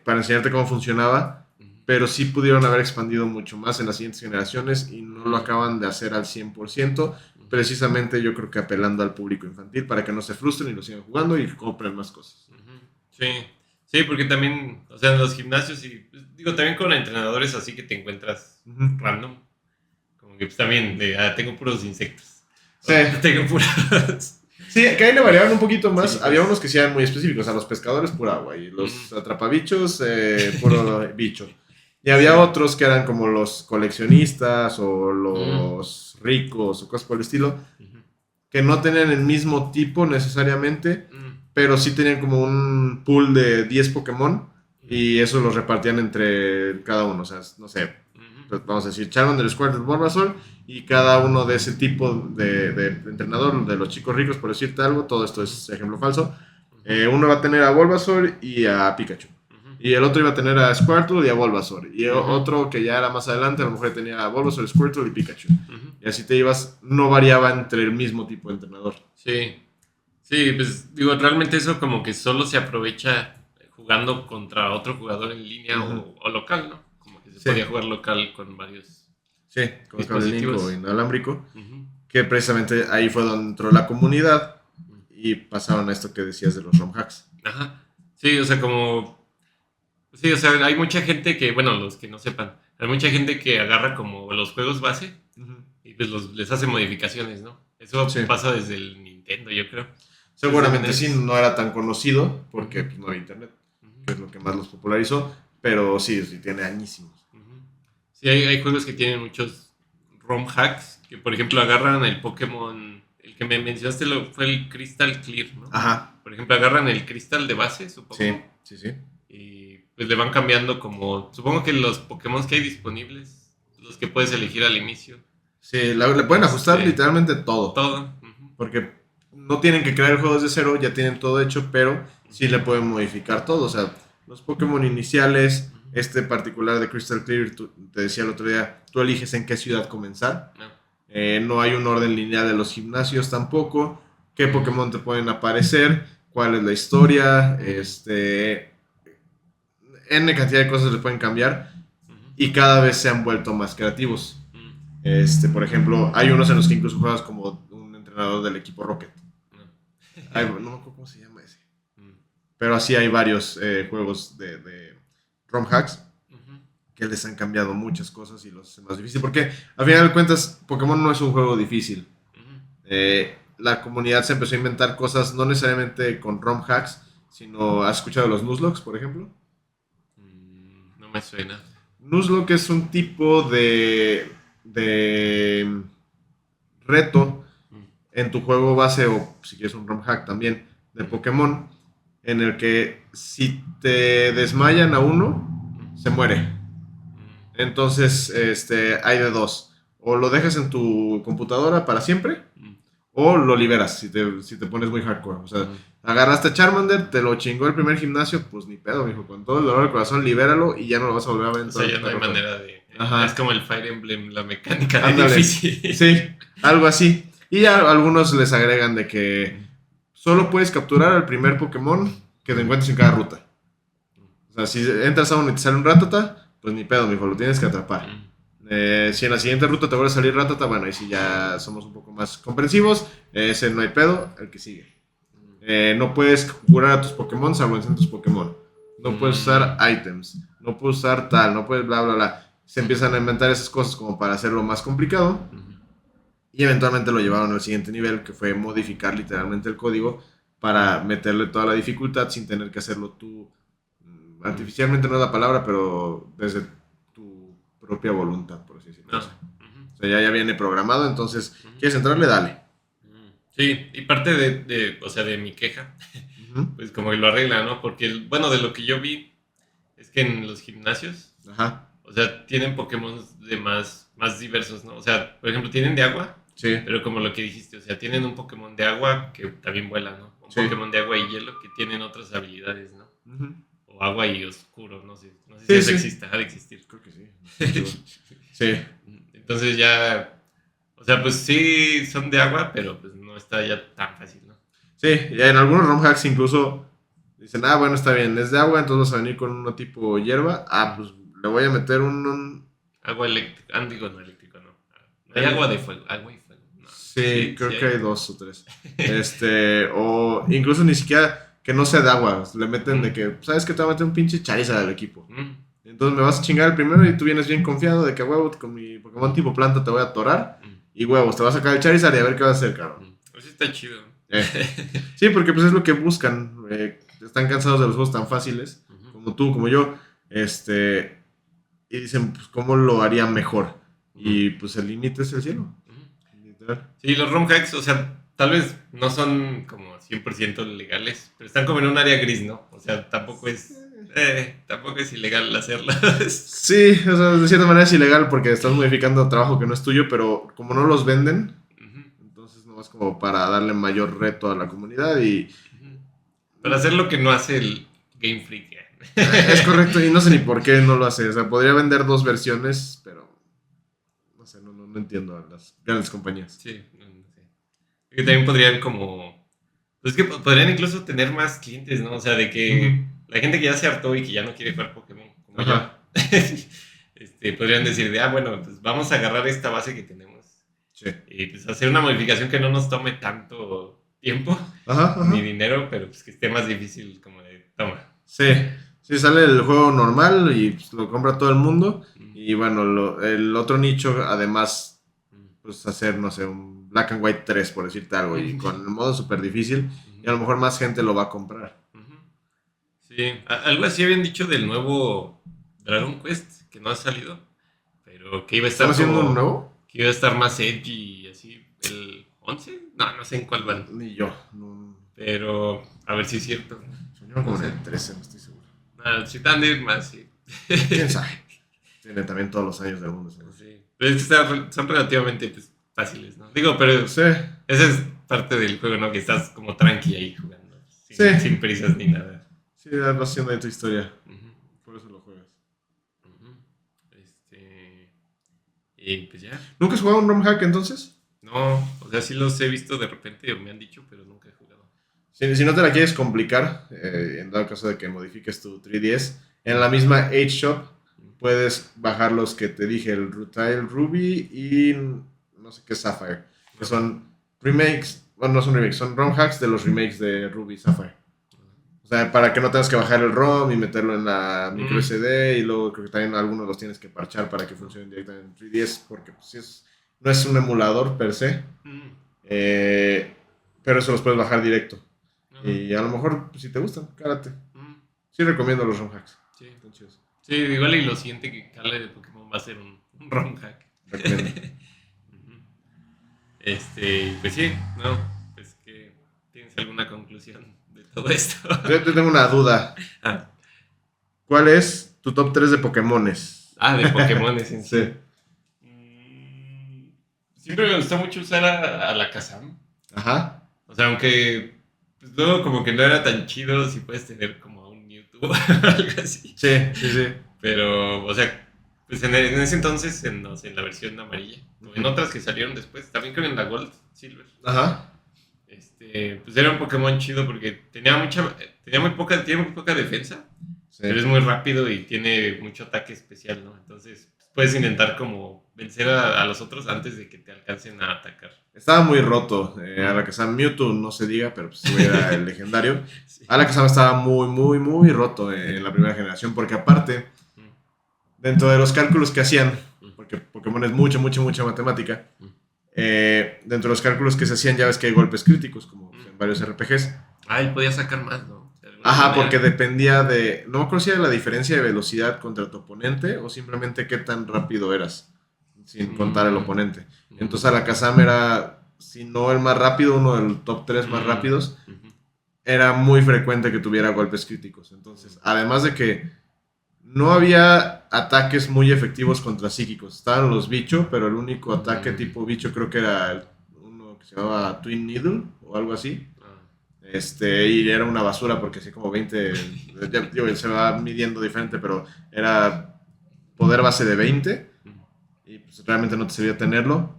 Para enseñarte cómo funcionaba. Pero sí pudieron haber expandido mucho más en las siguientes generaciones y no lo acaban de hacer al 100%, precisamente yo creo que apelando al público infantil para que no se frustren y lo sigan jugando y compren más cosas. Sí, porque también, o sea, en los gimnasios y digo, también con entrenadores así que te encuentras random, como que pues también tengo puros insectos. Sí. Tengo puros... Sí, que ahí le variaban un poquito más. Sí, pues. Había unos que sí eran muy específicos, a los pescadores pura agua y los atrapabichos puro bicho. Y había otros que eran como los coleccionistas o los ricos o cosas por el estilo, que no tenían el mismo tipo necesariamente, pero sí tenían como un pool de 10 Pokémon y eso los repartían entre cada uno. O sea, no sé, vamos a decir Charmander, Squirtle, Bulbasaur y cada uno de ese tipo de entrenador, de los chicos ricos, por decirte algo, todo esto es ejemplo falso. Uno va a tener a Bulbasaur y a Pikachu. Y el otro iba a tener a Squirtle y a Bulbasaur. Y otro que ya era más adelante, a lo mejor tenía a Bulbasaur, Squirtle y Pikachu. Y así te ibas, no variaba entre el mismo tipo de entrenador. Sí, pues digo, realmente eso como que solo se aprovecha jugando contra otro jugador en línea o local, ¿no? Como que se podía jugar local con varios con cable link o inalámbrico. Que precisamente ahí fue donde entró la comunidad y pasaron a esto que decías de los ROM hacks. Sí, o sea, como... Sí, o sea, hay mucha gente que, bueno, los que no sepan, hay mucha gente que agarra como los juegos base y pues les hace modificaciones, ¿no? Eso pasa desde el Nintendo, yo creo. Seguramente sí, no era tan conocido porque pues, no había internet, que es lo que más los popularizó, pero sí tiene añísimos. Sí, hay juegos que tienen muchos ROM hacks, que por ejemplo agarran el Pokémon, el que me mencionaste fue el Crystal Clear, ¿no? Por ejemplo, agarran el Crystal de base, supongo. Sí. Y pues le van cambiando como, supongo que los Pokémon que hay disponibles, los que puedes elegir al inicio. Sí, le pueden ajustar literalmente todo. Todo. Porque no tienen que crear el juego desde cero, ya tienen todo hecho, pero sí le pueden modificar todo. O sea, los Pokémon iniciales, este particular de Crystal Clear, te decía el otro día, tú eliges en qué ciudad comenzar. No hay un orden lineal de los gimnasios tampoco. ¿Qué Pokémon te pueden aparecer? ¿Cuál es la historia? N cantidad de cosas le pueden cambiar y cada vez se han vuelto más creativos. Por ejemplo, hay unos en los que incluso juegas como un entrenador del equipo Rocket. No me acuerdo cómo se llama ese. Pero así hay varios juegos de ROM hacks que les han cambiado muchas cosas y los hacen más difícil. Porque al final de cuentas, Pokémon no es un juego difícil. La comunidad se empezó a inventar cosas no necesariamente con ROM hacks, sino ¿has escuchado los Nuzlocke, por ejemplo? No me suena. Nuzlocke es un tipo de reto en tu juego base o si quieres un ROM hack también de Pokémon en el que si te desmayan a uno se muere. Entonces hay de dos, o lo dejas en tu computadora para siempre o lo liberas si te pones muy hardcore. O sea, agarraste a Charmander, te lo chingó el primer gimnasio, pues ni pedo, mijo, con todo el dolor del corazón, libéralo y ya no lo vas a volver a ver. O sea, ya no hay manera de... Es como el Fire Emblem, la mecánica de difícil. Sí, algo así. Y ya algunos les agregan de que solo puedes capturar al primer Pokémon que te encuentres en cada ruta. O sea, si entras a uno y te sale un Rattata, pues ni pedo, mijo, lo tienes que atrapar. Si en la siguiente ruta te vuelve a salir Rattata, bueno, ahí sí ya somos un poco más comprensivos. Ese no hay pedo, el que sigue. No puedes curar a tus Pokémon salvo en centros Pokémon. No puedes usar items. No puedes usar tal, no puedes bla, bla, bla. Se empiezan a inventar esas cosas como para hacerlo más complicado. Y eventualmente lo llevaron al siguiente nivel, que fue modificar literalmente el código para meterle toda la dificultad sin tener que hacerlo tú. Artificialmente no es la palabra, pero desde tu propia voluntad, por así decirlo. O sea, ya viene programado, entonces, ¿quieres entrarle? Dale. Sí, y parte o sea, de mi queja, pues como que lo arregla, ¿no? Porque, bueno, de lo que yo vi, es que en los gimnasios, o sea, tienen Pokémon de más diversos, ¿no? O sea, por ejemplo, tienen de agua, pero como lo que dijiste, o sea, tienen un Pokémon de agua que también vuela, ¿no? Un Pokémon de agua y hielo que tienen otras habilidades, ¿no? O agua y oscuro, no sé si eso existe, ha de existir. Creo que sí. Sí. Entonces ya, o sea, pues sí son de agua, pero pues no está ya tan fácil, ¿no? Sí, y en algunos ROM hacks incluso dicen, bueno, está bien, es de agua, entonces vas a venir con uno tipo hierba. Pues le voy a meter un... Agua eléctrica, digo, no eléctrico, no. No hay agua de fuego, agua y fuego. No. Sí, creo que hay 2 o 3. O incluso ni siquiera que no sea de agua, le meten de que, ¿sabes qué? Te va a meter un pinche Charizard al equipo. Entonces me vas a chingar el primero y tú vienes bien confiado de que, huevo, con mi Pokémon tipo planta te voy a atorar. Y huevos, te vas a sacar el Charizard y a ver qué vas a hacer, cabrón. Pues está chido. Sí, porque pues es lo que buscan. Están cansados de los juegos tan fáciles, como tú, como yo. Y dicen, pues, ¿cómo lo haría mejor? Y pues el límite es el cielo. Literal. Sí, los ROM hacks, o sea, tal vez no son como 100% legales, pero están como en un área gris, ¿no? O sea, tampoco es ilegal hacerlo. Sí, o sea, de cierta manera es ilegal porque estás modificando trabajo que no es tuyo, pero como no los venden, entonces no es como para darle mayor reto a la comunidad y... Para hacer lo que no hace el Game Freak. Es correcto, y no sé ni por qué no lo hace. O sea, podría vender 2 versiones, pero no sé, no entiendo a las grandes compañías. Sí, no sé. Y también podrían como... Pues que podrían incluso tener más clientes, ¿no? O sea, de que la gente que ya se hartó y que ya no quiere jugar Pokémon, como yo, podrían decir de, bueno, pues vamos a agarrar esta base que tenemos. Sí. Y pues hacer una modificación que no nos tome tanto tiempo ni dinero, pero pues que esté más difícil como de toma. Sí, sale el juego normal y pues, lo compra todo el mundo. Y bueno, el otro nicho, además, pues hacer, no sé, un Black and White 3, por decirte algo, y con el modo súper difícil, y a lo mejor más gente lo va a comprar. Sí, algo así habían dicho del nuevo Dragon Quest, que no ha salido, pero que iba a estar ¿Están haciendo un nuevo? Que iba a estar más edgy y así, el 11, no sé en cuál van. Ni yo. No. Pero, a ver si es cierto. Soñaba como en el 13, no estoy seguro. Si están de ir más, sí. ¿Quién sabe? Tiene también todos los años del mundo. Sí. Pero es que son relativamente pues, fáciles, ¿no? Digo, pero esa es parte del juego, ¿no? Que estás como tranqui ahí jugando. Sin prisas ni nada. Sí, vas haciendo de tu historia. Por eso lo juegas. Y pues ya. ¿Nunca has jugado un ROM hack entonces? No, o sea, sí los he visto de repente o me han dicho, pero nunca he jugado. Si no te la quieres complicar, en dado caso de que modifiques tu 3DS, en la misma H-Shop puedes bajar los que te dije, el Rutile Ruby y no sé qué Sapphire, que son remakes, bueno, no son remakes, son ROM hacks de los remakes de Ruby y Sapphire. O sea, para que no tengas que bajar el ROM y meterlo en la micro SD y luego creo que también algunos los tienes que parchar para que funcionen directamente en 3DS porque pues, no es un emulador per se, pero eso los puedes bajar directo. Y a lo mejor, pues, si te gustan, cálate. Sí recomiendo los ROM hacks. Sí. Están chidos. Sí, igual y lo siguiente que cale de Pokémon va a ser un ROM hack. Recomiendo. Pues sí, no, pues que ¿tienes alguna conclusión de todo esto? Yo te tengo una duda. ¿Cuál es tu top 3 de Pokémones? De Pokémones en sí. Sí. Siempre me gustó mucho usar a Alakazam. Ajá. O sea, aunque pues, luego como que no era tan chido si puedes tener como a un Mewtwo o algo así. Sí. Pero, o sea, pues en ese entonces, en la versión amarilla, o en otras que salieron después, también creo en la Gold, Silver. Ajá. Pues era un Pokémon chido porque tiene muy poca defensa, Sí. pero es muy rápido y tiene mucho ataque especial, ¿no? Entonces pues, puedes intentar como vencer a los otros antes de que te alcancen a atacar. Estaba muy roto. Alakazam Mewtwo, no se diga, pero pues era el legendario. Sí. Alakazam estaba muy, muy, muy roto en la primera generación, porque aparte, dentro de los cálculos que hacían, porque Pokémon es mucha, mucha, mucha matemática, dentro de los cálculos que se hacían, ya ves que hay golpes críticos, como en varios RPGs. Ah, él podía sacar más, ¿no? De alguna Ajá, manera. porque dependía de, no me acuerdo si era la diferencia de velocidad contra tu oponente o simplemente qué tan rápido eras, sin contar el oponente. Entonces Alakazam era, si no el más rápido, uno del top 3 más rápidos. Era muy frecuente que tuviera golpes críticos. Entonces, además de que no había ataques muy efectivos contra psíquicos. Estaban los bichos, pero el único ataque tipo bicho creo que era uno que se llamaba Twin Needle o algo así. Y era una basura porque así como 20, se va midiendo diferente, pero era poder base de 20 y pues realmente no te servía tenerlo.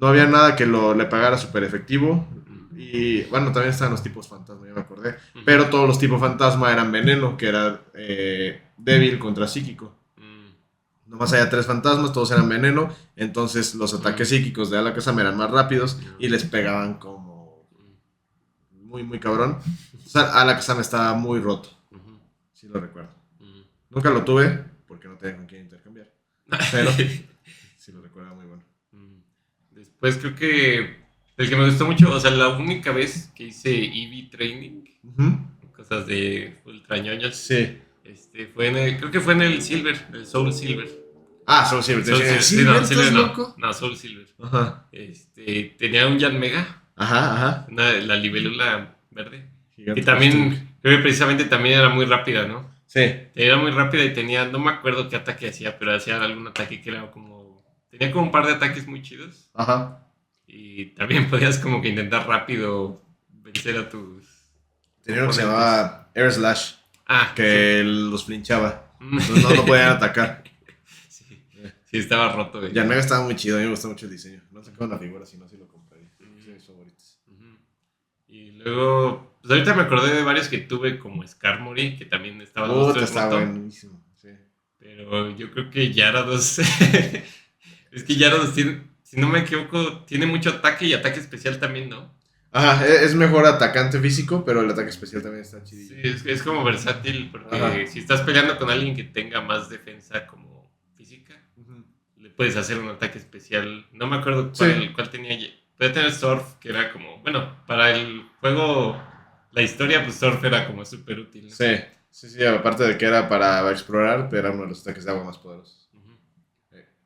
No había nada que le pagara súper efectivo. Y bueno, también estaban los tipos fantasma, ya me acordé. Pero todos los tipos fantasma eran veneno, que era débil contra psíquico. Nomás había 3 fantasmas, todos eran veneno. Entonces los ataques psíquicos de Alakazam eran más rápidos y les pegaban como muy, muy cabrón. O sea, Alakazam estaba muy roto. Sí lo recuerdo. Nunca lo tuve porque no tenía con quién intercambiar. Pero sí lo recuerdo muy bueno. Después creo que el que me gustó mucho, o sea, la única vez que hice EV Training, cosas de ultra ñoños, Sí. creo que fue en el Silver, el Soul Silver. Ah, Soul Silver. Sí, no, Silver ¿estás no. loco? No, Soul Silver. Ajá. Tenía un Yanmega, Ajá. la libélula verde. Gigante Y también, creo que precisamente también era muy rápida, ¿no? Sí. Era muy rápida y tenía, no me acuerdo qué ataque hacía, pero hacía algún ataque que era como... Tenía como un par de ataques muy chidos. Ajá. Y también podías como que intentar rápido vencer a tus... Tenía uno que se llamaba Air Slash, que los flinchaba. Entonces no podían atacar. Sí, estaba roto. Yanmega estaba muy chido, a mí me gusta mucho el diseño. No sacaron una figura, si no, sí lo compraría. Son mis favoritos. Y luego, pues ahorita me acordé de varios que tuve como Skarmory, que también estaba estaba buenísimo, sí. Pero yo creo que Gyarados... es que Gyarados tiene, si no me equivoco, tiene mucho ataque y ataque especial también, ¿no? Ajá, es mejor atacante físico, pero el ataque especial también está chido. Sí, es como versátil, porque si estás peleando con alguien que tenga más defensa como física, le puedes hacer un ataque especial. No me acuerdo cuál tenía. Puede tener Surf, que era como, bueno, para el juego, la historia, pues Surf era como súper útil, ¿no? Sí, aparte de que era para explorar, pero era uno de los ataques de agua más poderosos.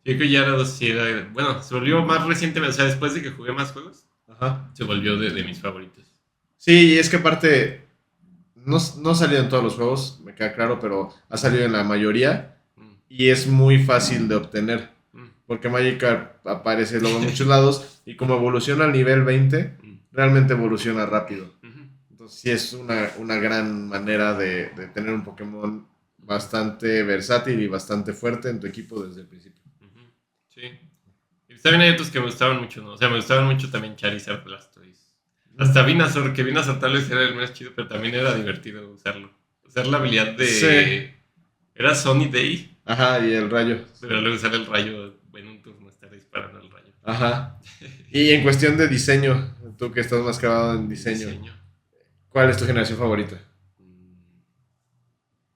Yo creo que Gyarados sí era, bueno, se volvió más recientemente, o sea, después de que jugué más juegos, se volvió de mis favoritos. Sí, y es que aparte, no salió en todos los juegos, me queda claro, pero ha salido en la mayoría y es muy fácil de obtener. Porque Magikarp aparece luego en muchos lados y como evoluciona al nivel 20, realmente evoluciona rápido. Entonces sí es una gran manera de tener un Pokémon bastante versátil y bastante fuerte en tu equipo desde el principio. Sí. Y también hay otros que me gustaban mucho, ¿no? O sea, me gustaban mucho también Charizard, Blastoise. Hasta Venusaur, que Venusaur tal vez era el más chido, pero también era divertido usarlo. Usar la habilidad de... Sí. Era Sunny Day. Ajá, y el rayo. Pero luego usar el rayo en un turno, estar disparando el rayo. Ajá. Y en cuestión de diseño, tú que estás más clavado en diseño. ¿Cuál es tu generación favorita?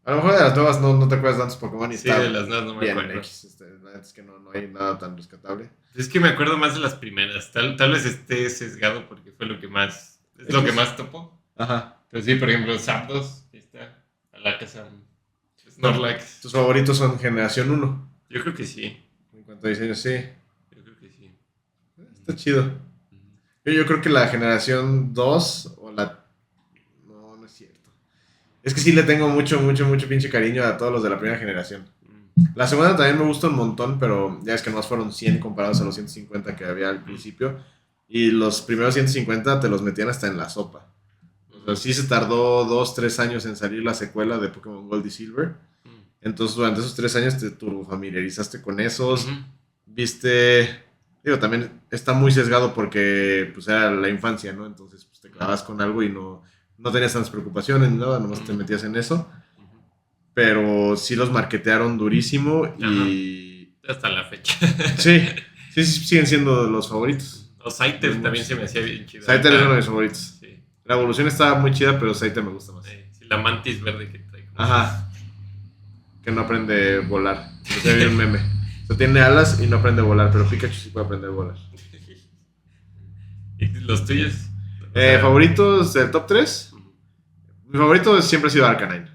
A lo mejor de las nuevas no te acuerdas de tantos Pokémon y sí, de las nuevas no me acuerdo. Es que no hay nada tan rescatable. Es que me acuerdo más de las primeras. Tal vez esté sesgado porque fue lo que más... Es lo que más topó. Ajá. Pero sí, por ejemplo, Zapdos, está Alakazam, Snorlax. ¿Tus favoritos son generación 1? Yo creo que sí. En cuanto a diseño, sí. Yo creo que sí. Está chido. Yo creo que la generación 2 o la... No es cierto. Es que sí le tengo mucho pinche cariño a todos los de la primera generación. La segunda también me gusta un montón, pero ya es que nomás fueron 100 comparados a los 150 que había al principio. Y los primeros 150 te los metían hasta en la sopa. O sea, sí se tardó 2-3 años en salir la secuela de Pokémon Gold y Silver. Entonces durante esos 3 años te turbofamiliarizaste con esos. Viste Digo, también está muy sesgado porque pues era la infancia, ¿no? Entonces pues, te clavas con algo y no tenías tantas preocupaciones ni nada, nomás te metías en eso. Pero sí los marketearon durísimo y... Hasta la fecha. Sí, siguen siendo los favoritos. O Scyther también se me hacía bien chido. Scyther es uno de mis favoritos. Sí. La evolución estaba muy chida, pero Scyther me gusta más. Sí, la mantis verde que trae. Ajá. Que no aprende a volar. O sea, vi un meme. O sea, tiene alas y no aprende a volar, pero Pikachu sí puede aprender a volar. ¿Y los tuyos? ¿Favoritos del top 3? Mi favorito siempre ha sido Arcanine.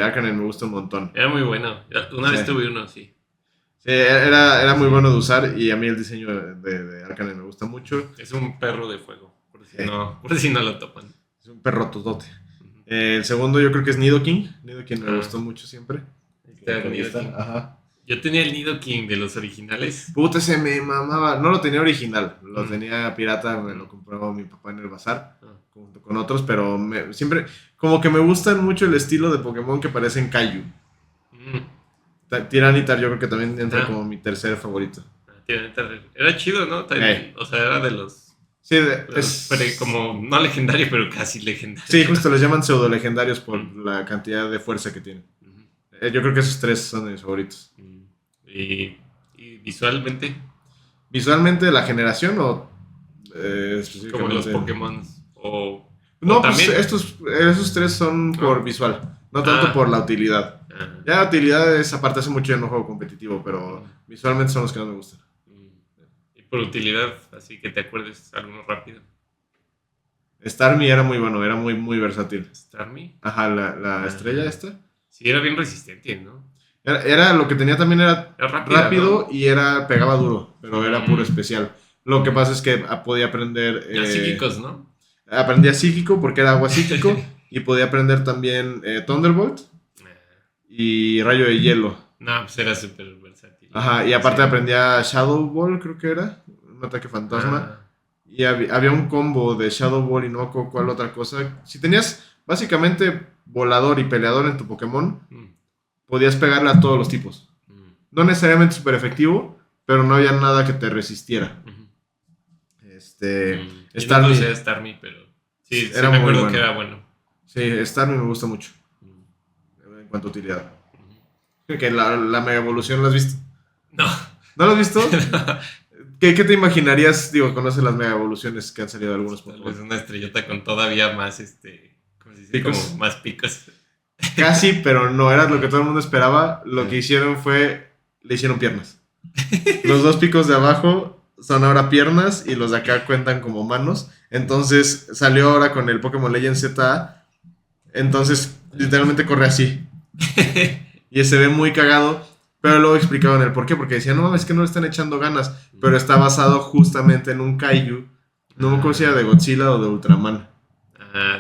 Arcanine me gusta un montón. Era muy bueno. Una vez tuve uno, sí. Sí, era muy bueno de usar y a mí el diseño de Arcanine me gusta mucho. Es un perro de fuego, por si no lo topan. Es un perro totote. El segundo yo creo que es Nidoking. Nidoking me gustó mucho siempre. Ajá. Yo tenía el Nidoking de los originales. Puta, ese me mamaba. No lo tenía original, lo tenía pirata, me lo compró mi papá en el bazar, junto con otros, pero siempre, como que me gustan mucho el estilo de Pokémon que parecen Kaiju. Tiranitar yo creo que también entra como mi tercer favorito. Tiranitar era chido, ¿no? O sea, era de los... Sí, como no legendario, pero casi legendario. Sí, justo los llaman pseudo legendarios por la cantidad de fuerza que tienen. Yo creo que esos tres son de mis favoritos. ¿Y visualmente? ¿Visualmente la generación o específicamente? Como los Pokémon No, pues esos tres son por visual, no tanto por la utilidad. Ya la utilidad es aparte, hace mucho ya no juego competitivo, pero visualmente son los que no me gustan. Y por utilidad, así que te acuerdes alguno rápido. Starmie era muy bueno, era muy, muy versátil. ¿Starmie? Ajá, la estrella esta. Sí, era bien resistente, ¿no? Era lo que tenía también era rápido, ¿no? Y pegaba duro, pero era puro especial. Lo que pasa es que podía aprender... psíquicos, ¿no? Aprendía psíquico porque era agua psíquico y podía aprender también Thunderbolt y rayo de hielo. No, pues era súper versátil. Ajá, y aparte aprendía Shadow Ball, creo que era, un ataque fantasma. Y había un combo de Shadow Ball y no me acuerdo cuál otra cosa. Si tenías básicamente volador y peleador en tu Pokémon, podías pegarle a todos los tipos. No necesariamente súper efectivo, pero no había nada que te resistiera. Starmie. No sé Starmie, pero sí, me acuerdo que era bueno. Sí, Starmie me gusta mucho. En cuanto a utilidad. Creo que la mega evolución, ¿la has visto? No. ¿No la has visto? ¿Qué te imaginarías? Digo, conoces las mega evoluciones que han salido de algunos Pokémon. Es una estrellota con todavía más, ¿cómo se dice? ¿Picos? Como más picos. Casi, pero no era lo que todo el mundo esperaba. Lo que hicieron le hicieron piernas. Los dos picos de abajo son ahora piernas y los de acá cuentan como manos. Entonces salió ahora con el Pokémon Legend ZA. Entonces literalmente corre así. Y se ve muy cagado. Pero luego explicaban el por qué. Porque decían, no mames, es que no le están echando ganas. Pero está basado justamente en un Kaiju. No me acuerdo si era de Godzilla o de Ultraman.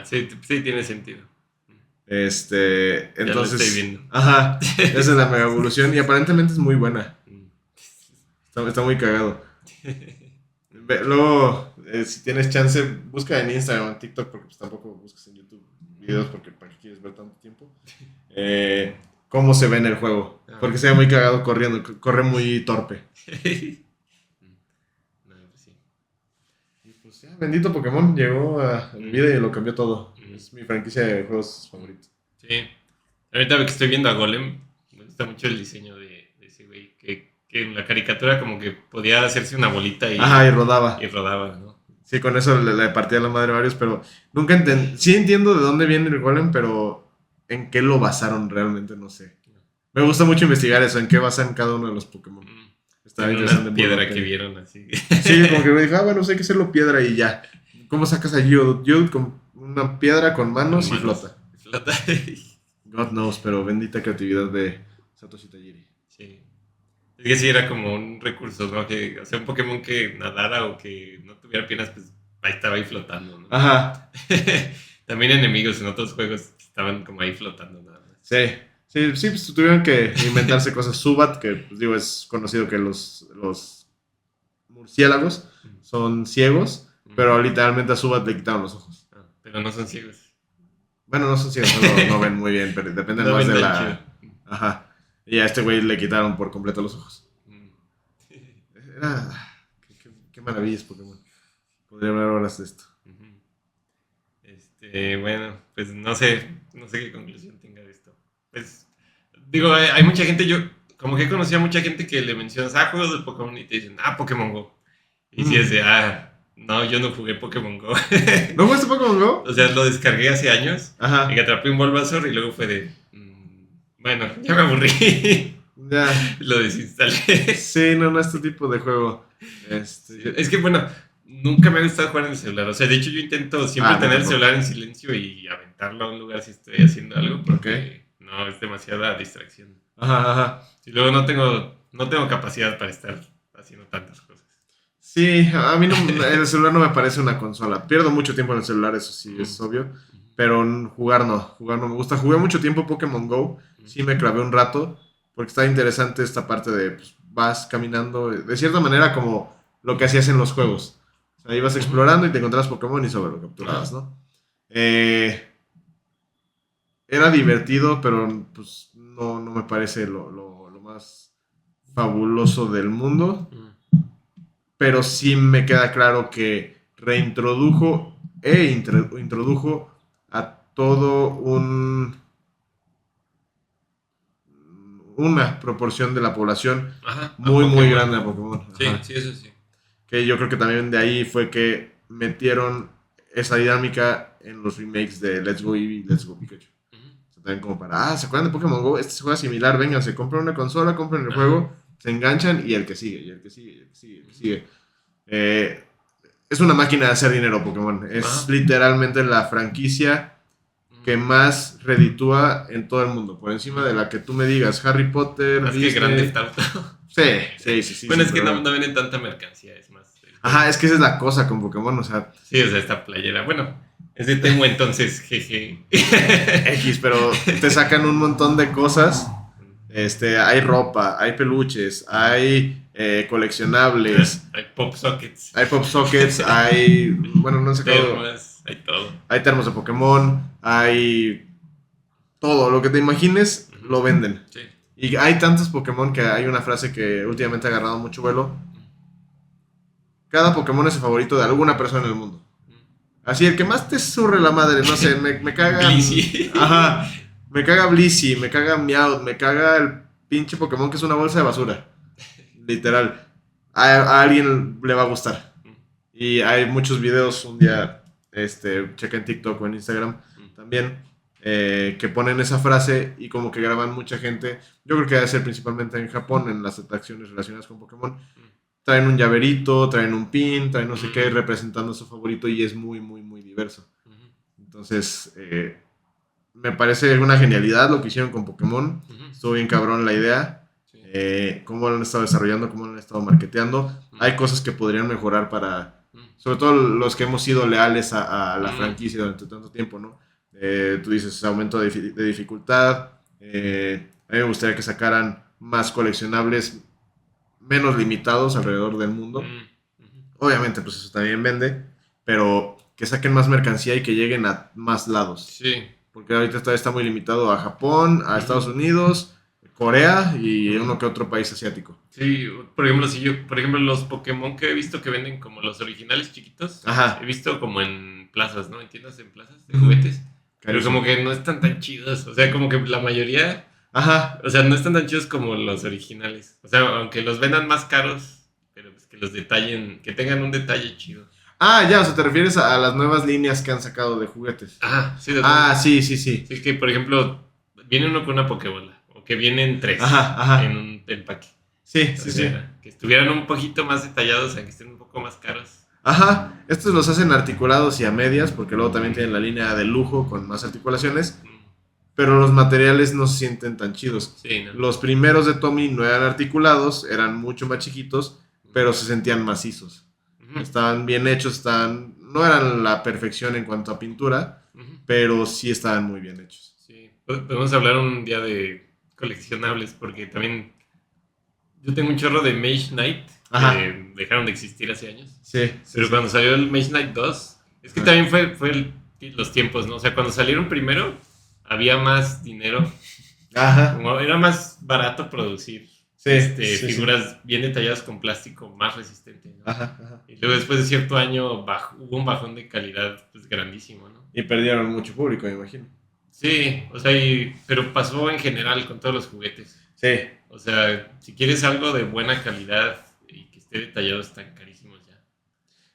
Sí, tiene sentido. Entonces, ya lo estoy viendo. Ajá, esa es la mega evolución y aparentemente es muy buena. Está muy cagado. Luego, si tienes chance, busca en Instagram o en TikTok, porque pues tampoco buscas en YouTube videos porque para qué quieres ver tanto tiempo. Cómo se ve en el juego, porque se ve muy cagado corriendo, corre muy torpe. No, pues sí. Y pues ya, bendito Pokémon llegó a mi vida y lo cambió todo. Es mi franquicia de juegos favorita. Sí. Ahorita que estoy viendo a Golem, me gusta mucho el diseño de ese güey. Que en la caricatura como que podía hacerse una bolita y... Ajá, y rodaba. Y rodaba, ¿no? Sí, con eso le partía la madre a varios, pero nunca entendí. Sí entiendo de dónde viene el Golem, pero en qué lo basaron realmente, no sé. Me gusta mucho investigar eso, en qué basan cada uno de los Pokémon. Está interesante. Una piedra que vieron así. Sí, como que me dije, bueno, sé que hacerlo piedra y ya. ¿Cómo sacas a Geodude? Geodude con una piedra con manos y flota. God knows, pero bendita creatividad de Satoshi Tajiri. Sí. Es que sí era como un recurso, ¿no? O sea, un Pokémon que nadara o que no tuviera piernas, pues ahí estaba ahí flotando, ¿no? Ajá. También enemigos en otros juegos estaban como ahí flotando nada más. Sí, pues tuvieron que inventarse cosas. Zubat, que pues, digo, es conocido que los murciélagos son ciegos, pero literalmente a Zubat le quitaron los ojos. Pero no son ciegos. Bueno, no son ciegos, no ven muy bien, pero dependen más de la... Ajá. Y a este güey le quitaron por completo los ojos. Era... Qué maravilla es Pokémon. Podría hablar horas de esto. Bueno, pues no sé qué conclusión tenga de esto. Pues, digo, hay mucha gente, yo como que he conocido a mucha gente que le mencionas, juegos de Pokémon y te dicen, Pokémon Go. Y si es de, no, yo no jugué Pokémon Go. ¿No jugaste Pokémon Go? O sea, lo descargué hace años. Ajá. Y que atrapé un Bulbasaur y luego fue de, bueno, ya me aburrí. Ya. Lo desinstalé. Sí, no es tu tipo de juego. Es que, bueno, nunca me ha gustado jugar en el celular. O sea, de hecho, yo intento siempre tener el celular en silencio y aventarlo a un lugar si estoy haciendo algo, porque no es demasiada distracción. Ajá. Y luego no tengo capacidad para estar haciendo tantas cosas. Sí, a mí el celular no me parece una consola. Pierdo mucho tiempo en el celular, eso sí, es obvio. Pero jugar no me gusta. Jugué mucho tiempo Pokémon Go, sí me clavé un rato, porque está interesante esta parte de, pues, vas caminando, de cierta manera como lo que hacías en los juegos. O sea, ibas explorando y te encontrabas Pokémon y sobre lo capturabas, ¿no? Era divertido, pero pues no me parece lo más fabuloso del mundo. Pero sí me queda claro que reintrodujo introdujo a todo una proporción de la población muy grande a Pokémon. Sí, eso sí. Que yo creo que también de ahí fue que metieron esa dinámica en los remakes de Let's Go Eevee y Let's Go Pikachu. O sea, también como para, ¿se acuerdan de Pokémon Go? Este se juega similar, vengan, se compran una consola, compran el juego, se enganchan y el que sigue, y el que sigue, y el que sigue, y el que sigue. Es una máquina de hacer dinero Pokémon. Es literalmente la franquicia que más reditúa en todo el mundo. Por encima de la que tú me digas, Harry Potter, más Disney. Que Grand Theft Auto. Sí. Bueno, es que no venden tanta mercancía, es más. Es que esa es la cosa con Pokémon, o sea. Sí, o sea, esta playera. Bueno, es de Tengo entonces, jeje. X, pero te sacan un montón de cosas. Hay ropa, hay peluches, hay coleccionables. Hay pop sockets. Bueno, no sé cómo. Hay todo. Hay termos de Pokémon, hay todo. Lo que te imagines, lo venden. Sí. Y hay tantos Pokémon que hay una frase que últimamente ha agarrado mucho vuelo. Cada Pokémon es el favorito de alguna persona en el mundo. Así, el que más te surre la madre, no sé, me caga. Blissey. Me caga Blissey, me caga Meowth, me caga el pinche Pokémon que es una bolsa de basura. Literal. A alguien le va a gustar. Y hay muchos videos, un día, checa en TikTok o en Instagram también, que ponen esa frase y como que graban mucha gente. Yo creo que debe ser principalmente en Japón, en las atracciones relacionadas con Pokémon. Traen un llaverito, traen un pin, traen no sé qué, representando a su favorito y es muy diverso. Entonces, me parece una genialidad lo que hicieron con Pokémon. Estuvo bien cabrón la idea. Cómo lo han estado desarrollando, cómo lo han estado marketeando. Hay cosas que podrían mejorar para, sobre todo los que hemos sido leales a la franquicia durante tanto tiempo, ¿no? Tú dices aumento de dificultad. A mí me gustaría que sacaran más coleccionables menos limitados alrededor del mundo. Obviamente, pues eso también vende, pero que saquen más mercancía y que lleguen a más lados. Sí. Porque ahorita está muy limitado a Japón, a Estados Unidos, Corea y uno que otro país asiático. Sí, por ejemplo, los Pokémon que he visto que venden como los originales chiquitos, he visto como en plazas, ¿no? En tiendas en plazas de juguetes. Pero como que no están tan chidos. O sea, como que la mayoría... O sea, no están tan chidos como los originales. O sea, aunque los vendan más caros, pero pues que los detallen, que tengan un detalle chido. Ya, o sea, te refieres a las nuevas líneas que han sacado de juguetes. Sí. Sí. Sí, que por ejemplo, viene uno con una Pokébola, o que vienen 3 en un empaque. Sí. Que estuvieran un poquito más detallados, aunque estén un poco más caros. Estos los hacen articulados y a medias, porque luego también tienen la línea de lujo con más articulaciones. Pero los materiales no se sienten tan chidos. Sí, ¿no? Los primeros de Tommy no eran articulados, eran mucho más chiquitos, pero se sentían macizos. Estaban bien hechos, no eran la perfección en cuanto a pintura, pero sí estaban muy bien hechos. Sí, podemos hablar un día de coleccionables, porque también yo tengo un chorro de Mage Knight que dejaron de existir hace años. Pero cuando salió el Mage Knight 2, es que también fue los tiempos, ¿no? O sea, cuando salieron primero, había más dinero. Era más barato producir figuras bien detalladas con plástico más resistente, ¿no? Ajá. Y luego después de cierto año hubo un bajón de calidad pues grandísimo, ¿no? Y perdieron mucho público, me imagino. Sí, o sea, pero pasó en general con todos los juguetes. Sí. O sea, si quieres algo de buena calidad y que esté detallado, están carísimos ya.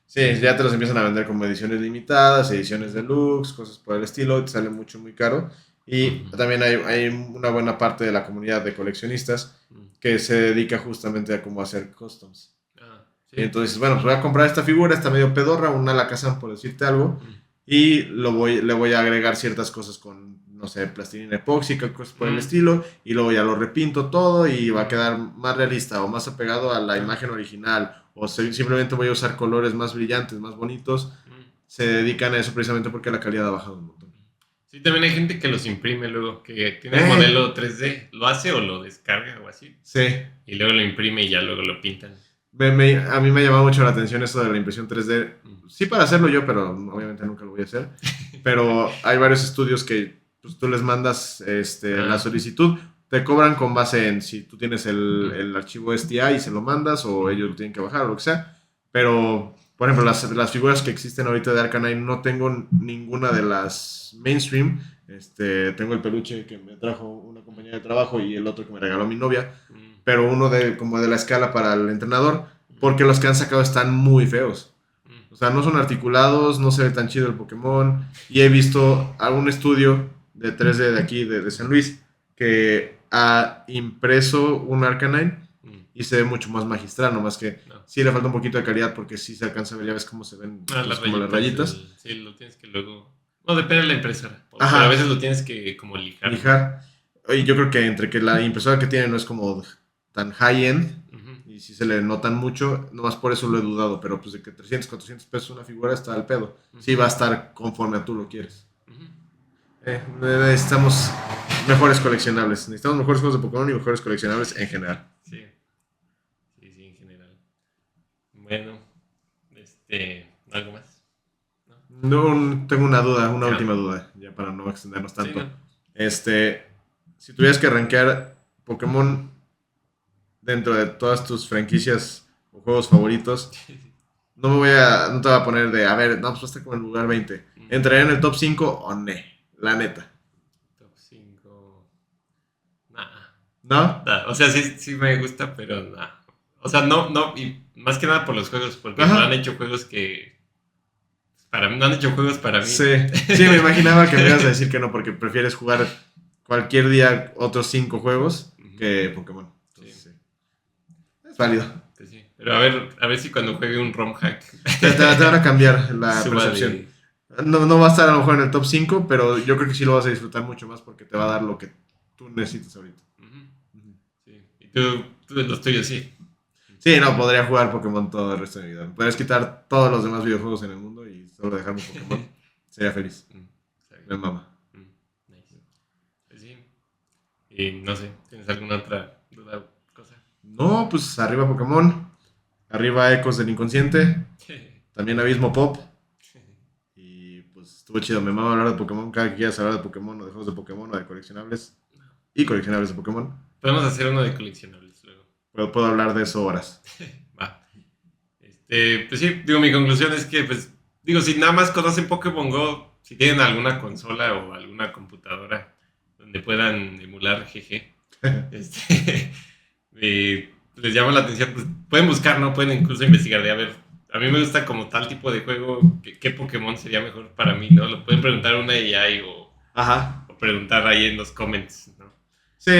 Sí, ya te los empiezan a vender como ediciones limitadas, ediciones deluxe, cosas por el estilo, te sale mucho, muy caro. Y también hay una buena parte de la comunidad de coleccionistas que se dedica justamente a cómo hacer customs. Sí. Y entonces, bueno, pues voy a comprar esta figura, está medio pedorra, una Alakazam por decirte algo, y le voy a agregar ciertas cosas con, no sé, plastilina epóxica, cosas por el estilo, y luego ya lo repinto todo y va a quedar más realista o más apegado a la imagen original, o simplemente voy a usar colores más brillantes, más bonitos. Se dedican a eso precisamente porque la calidad ha bajado un montón. Sí, también hay gente que los imprime luego, que tiene el modelo 3D, lo hace o lo descarga o así. Sí. Y luego lo imprime y ya luego lo pintan. A mí me ha llamado mucho la atención eso de la impresión 3D. Sí, para hacerlo yo, pero obviamente nunca lo voy a hacer. Pero hay varios estudios que pues, tú les mandas la solicitud, te cobran con base en si tú tienes el archivo STI y se lo mandas o ellos lo tienen que bajar o lo que sea. Pero, por ejemplo, las figuras que existen ahorita de Arcanine no tengo ninguna de las mainstream. Tengo el peluche que me trajo una compañera de trabajo y el otro que me regaló mi novia. Pero uno como de la escala para el entrenador, porque los que han sacado están muy feos. O sea, no son articulados, no se ve tan chido el Pokémon. Y he visto algún estudio de 3D de aquí, de San Luis, que ha impreso un Arcanine y se ve mucho más magistral, nomás que sí le falta un poquito de calidad porque sí se alcanza a ver, ya ves cómo se ven como las rayitas. Sí, lo tienes que luego... No, depende de la impresora. Pero a veces lo tienes que como lijar. Y yo creo que entre que la impresora que tiene no es como tan high-end y si se le notan mucho, nomás por eso lo he dudado, pero pues de que 300, 400 pesos una figura está al pedo. Sí va a estar conforme a tú lo quieres. Necesitamos mejores coleccionables. Necesitamos mejores juegos de Pokémon y mejores coleccionables en general. Sí, en general. Bueno, ¿algo más? No, tengo una duda, una última duda, ya para no extendernos tanto. Sí, ¿no? Si tuvieras que rankear Pokémon dentro de todas tus franquicias o juegos favoritos, no te voy a poner de, a ver, no, pues va a estar como en el lugar 20. ¿Entraría en el top 5 o no? La neta. Top 5. Nah. ¿No? Nah. O sea, sí me gusta, pero nah. O sea, no, y más que nada por los juegos, porque no han hecho juegos que... Para mí, no han hecho juegos para mí. Sí, me imaginaba que me ibas a decir que no, porque prefieres jugar cualquier día otros 5 juegos que Pokémon. Entonces, sí. Es válido. Pues sí. Pero a ver si cuando juegue un ROM hack... Te van a cambiar la percepción. No va a estar a lo mejor en el top 5, pero yo creo que sí lo vas a disfrutar mucho más porque te va a dar lo que tú necesitas ahorita. Sí. Y tú los tuyos, sí. Sí, no, podría jugar Pokémon todo el resto de mi vida. Podrías quitar todos los demás videojuegos en el mundo y solo dejarme Pokémon. Sería feliz. Me mama. Nice. Pues sí. Y no sé, ¿tienes alguna otra duda o cosa? No, pues arriba Pokémon. Arriba Ecos del Inconsciente. También Abismo Pop. Y pues estuvo chido. Me mama hablar de Pokémon. Cada que quieras hablar de Pokémon o de juegos de Pokémon o de coleccionables. Y coleccionables de Pokémon. Podemos hacer uno de coleccionables luego. Pero puedo hablar de eso horas. Va. Pues sí, mi conclusión es que, pues, si nada más conocen Pokémon Go, si tienen alguna consola o alguna computadora donde puedan emular GG, les llama la atención, pues pueden buscar, ¿no? Pueden incluso investigar de, a ver, a mí me gusta como tal tipo de juego, ¿qué Pokémon sería mejor para mí, no? Lo pueden preguntar a una AI o preguntar ahí en los comments, ¿no? Sí.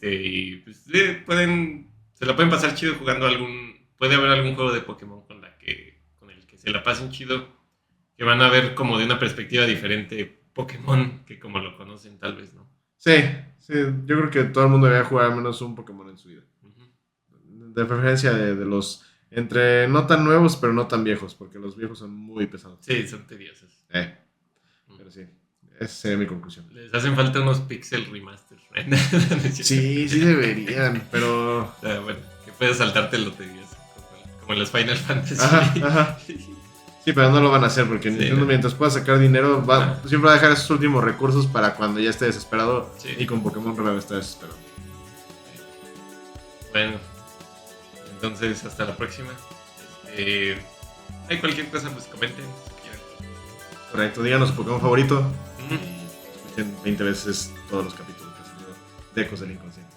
Y pues se la pueden pasar chido jugando puede haber algún juego de Pokémon con el que se la pasen chido, que van a ver como de una perspectiva diferente Pokémon que como lo conocen tal vez, ¿no? Sí, yo creo que todo el mundo debería jugar al menos un Pokémon en su vida. De preferencia de los entre no tan nuevos pero no tan viejos, porque los viejos son muy pesados. Sí, son tediosos. Pero sí, esa sería mi conclusión. Les hacen falta unos pixel remaster. Sí deberían, pero... bueno, que puedes saltarte lo tedioso, como en los Final Fantasy. Ajá. Sí, pero no lo van a hacer porque Nintendo, mientras pueda sacar dinero, siempre va a dejar esos últimos recursos para cuando ya esté desesperado. Y con Pokémon rara vez está desesperado. Bueno, entonces hasta la próxima. Hay cualquier cosa, pues comenten si quieren. Correcto, díganos su Pokémon favorito. Ujú. Escuchen 20 veces todos los capítulos que han salido de Ecos del Inconsciente.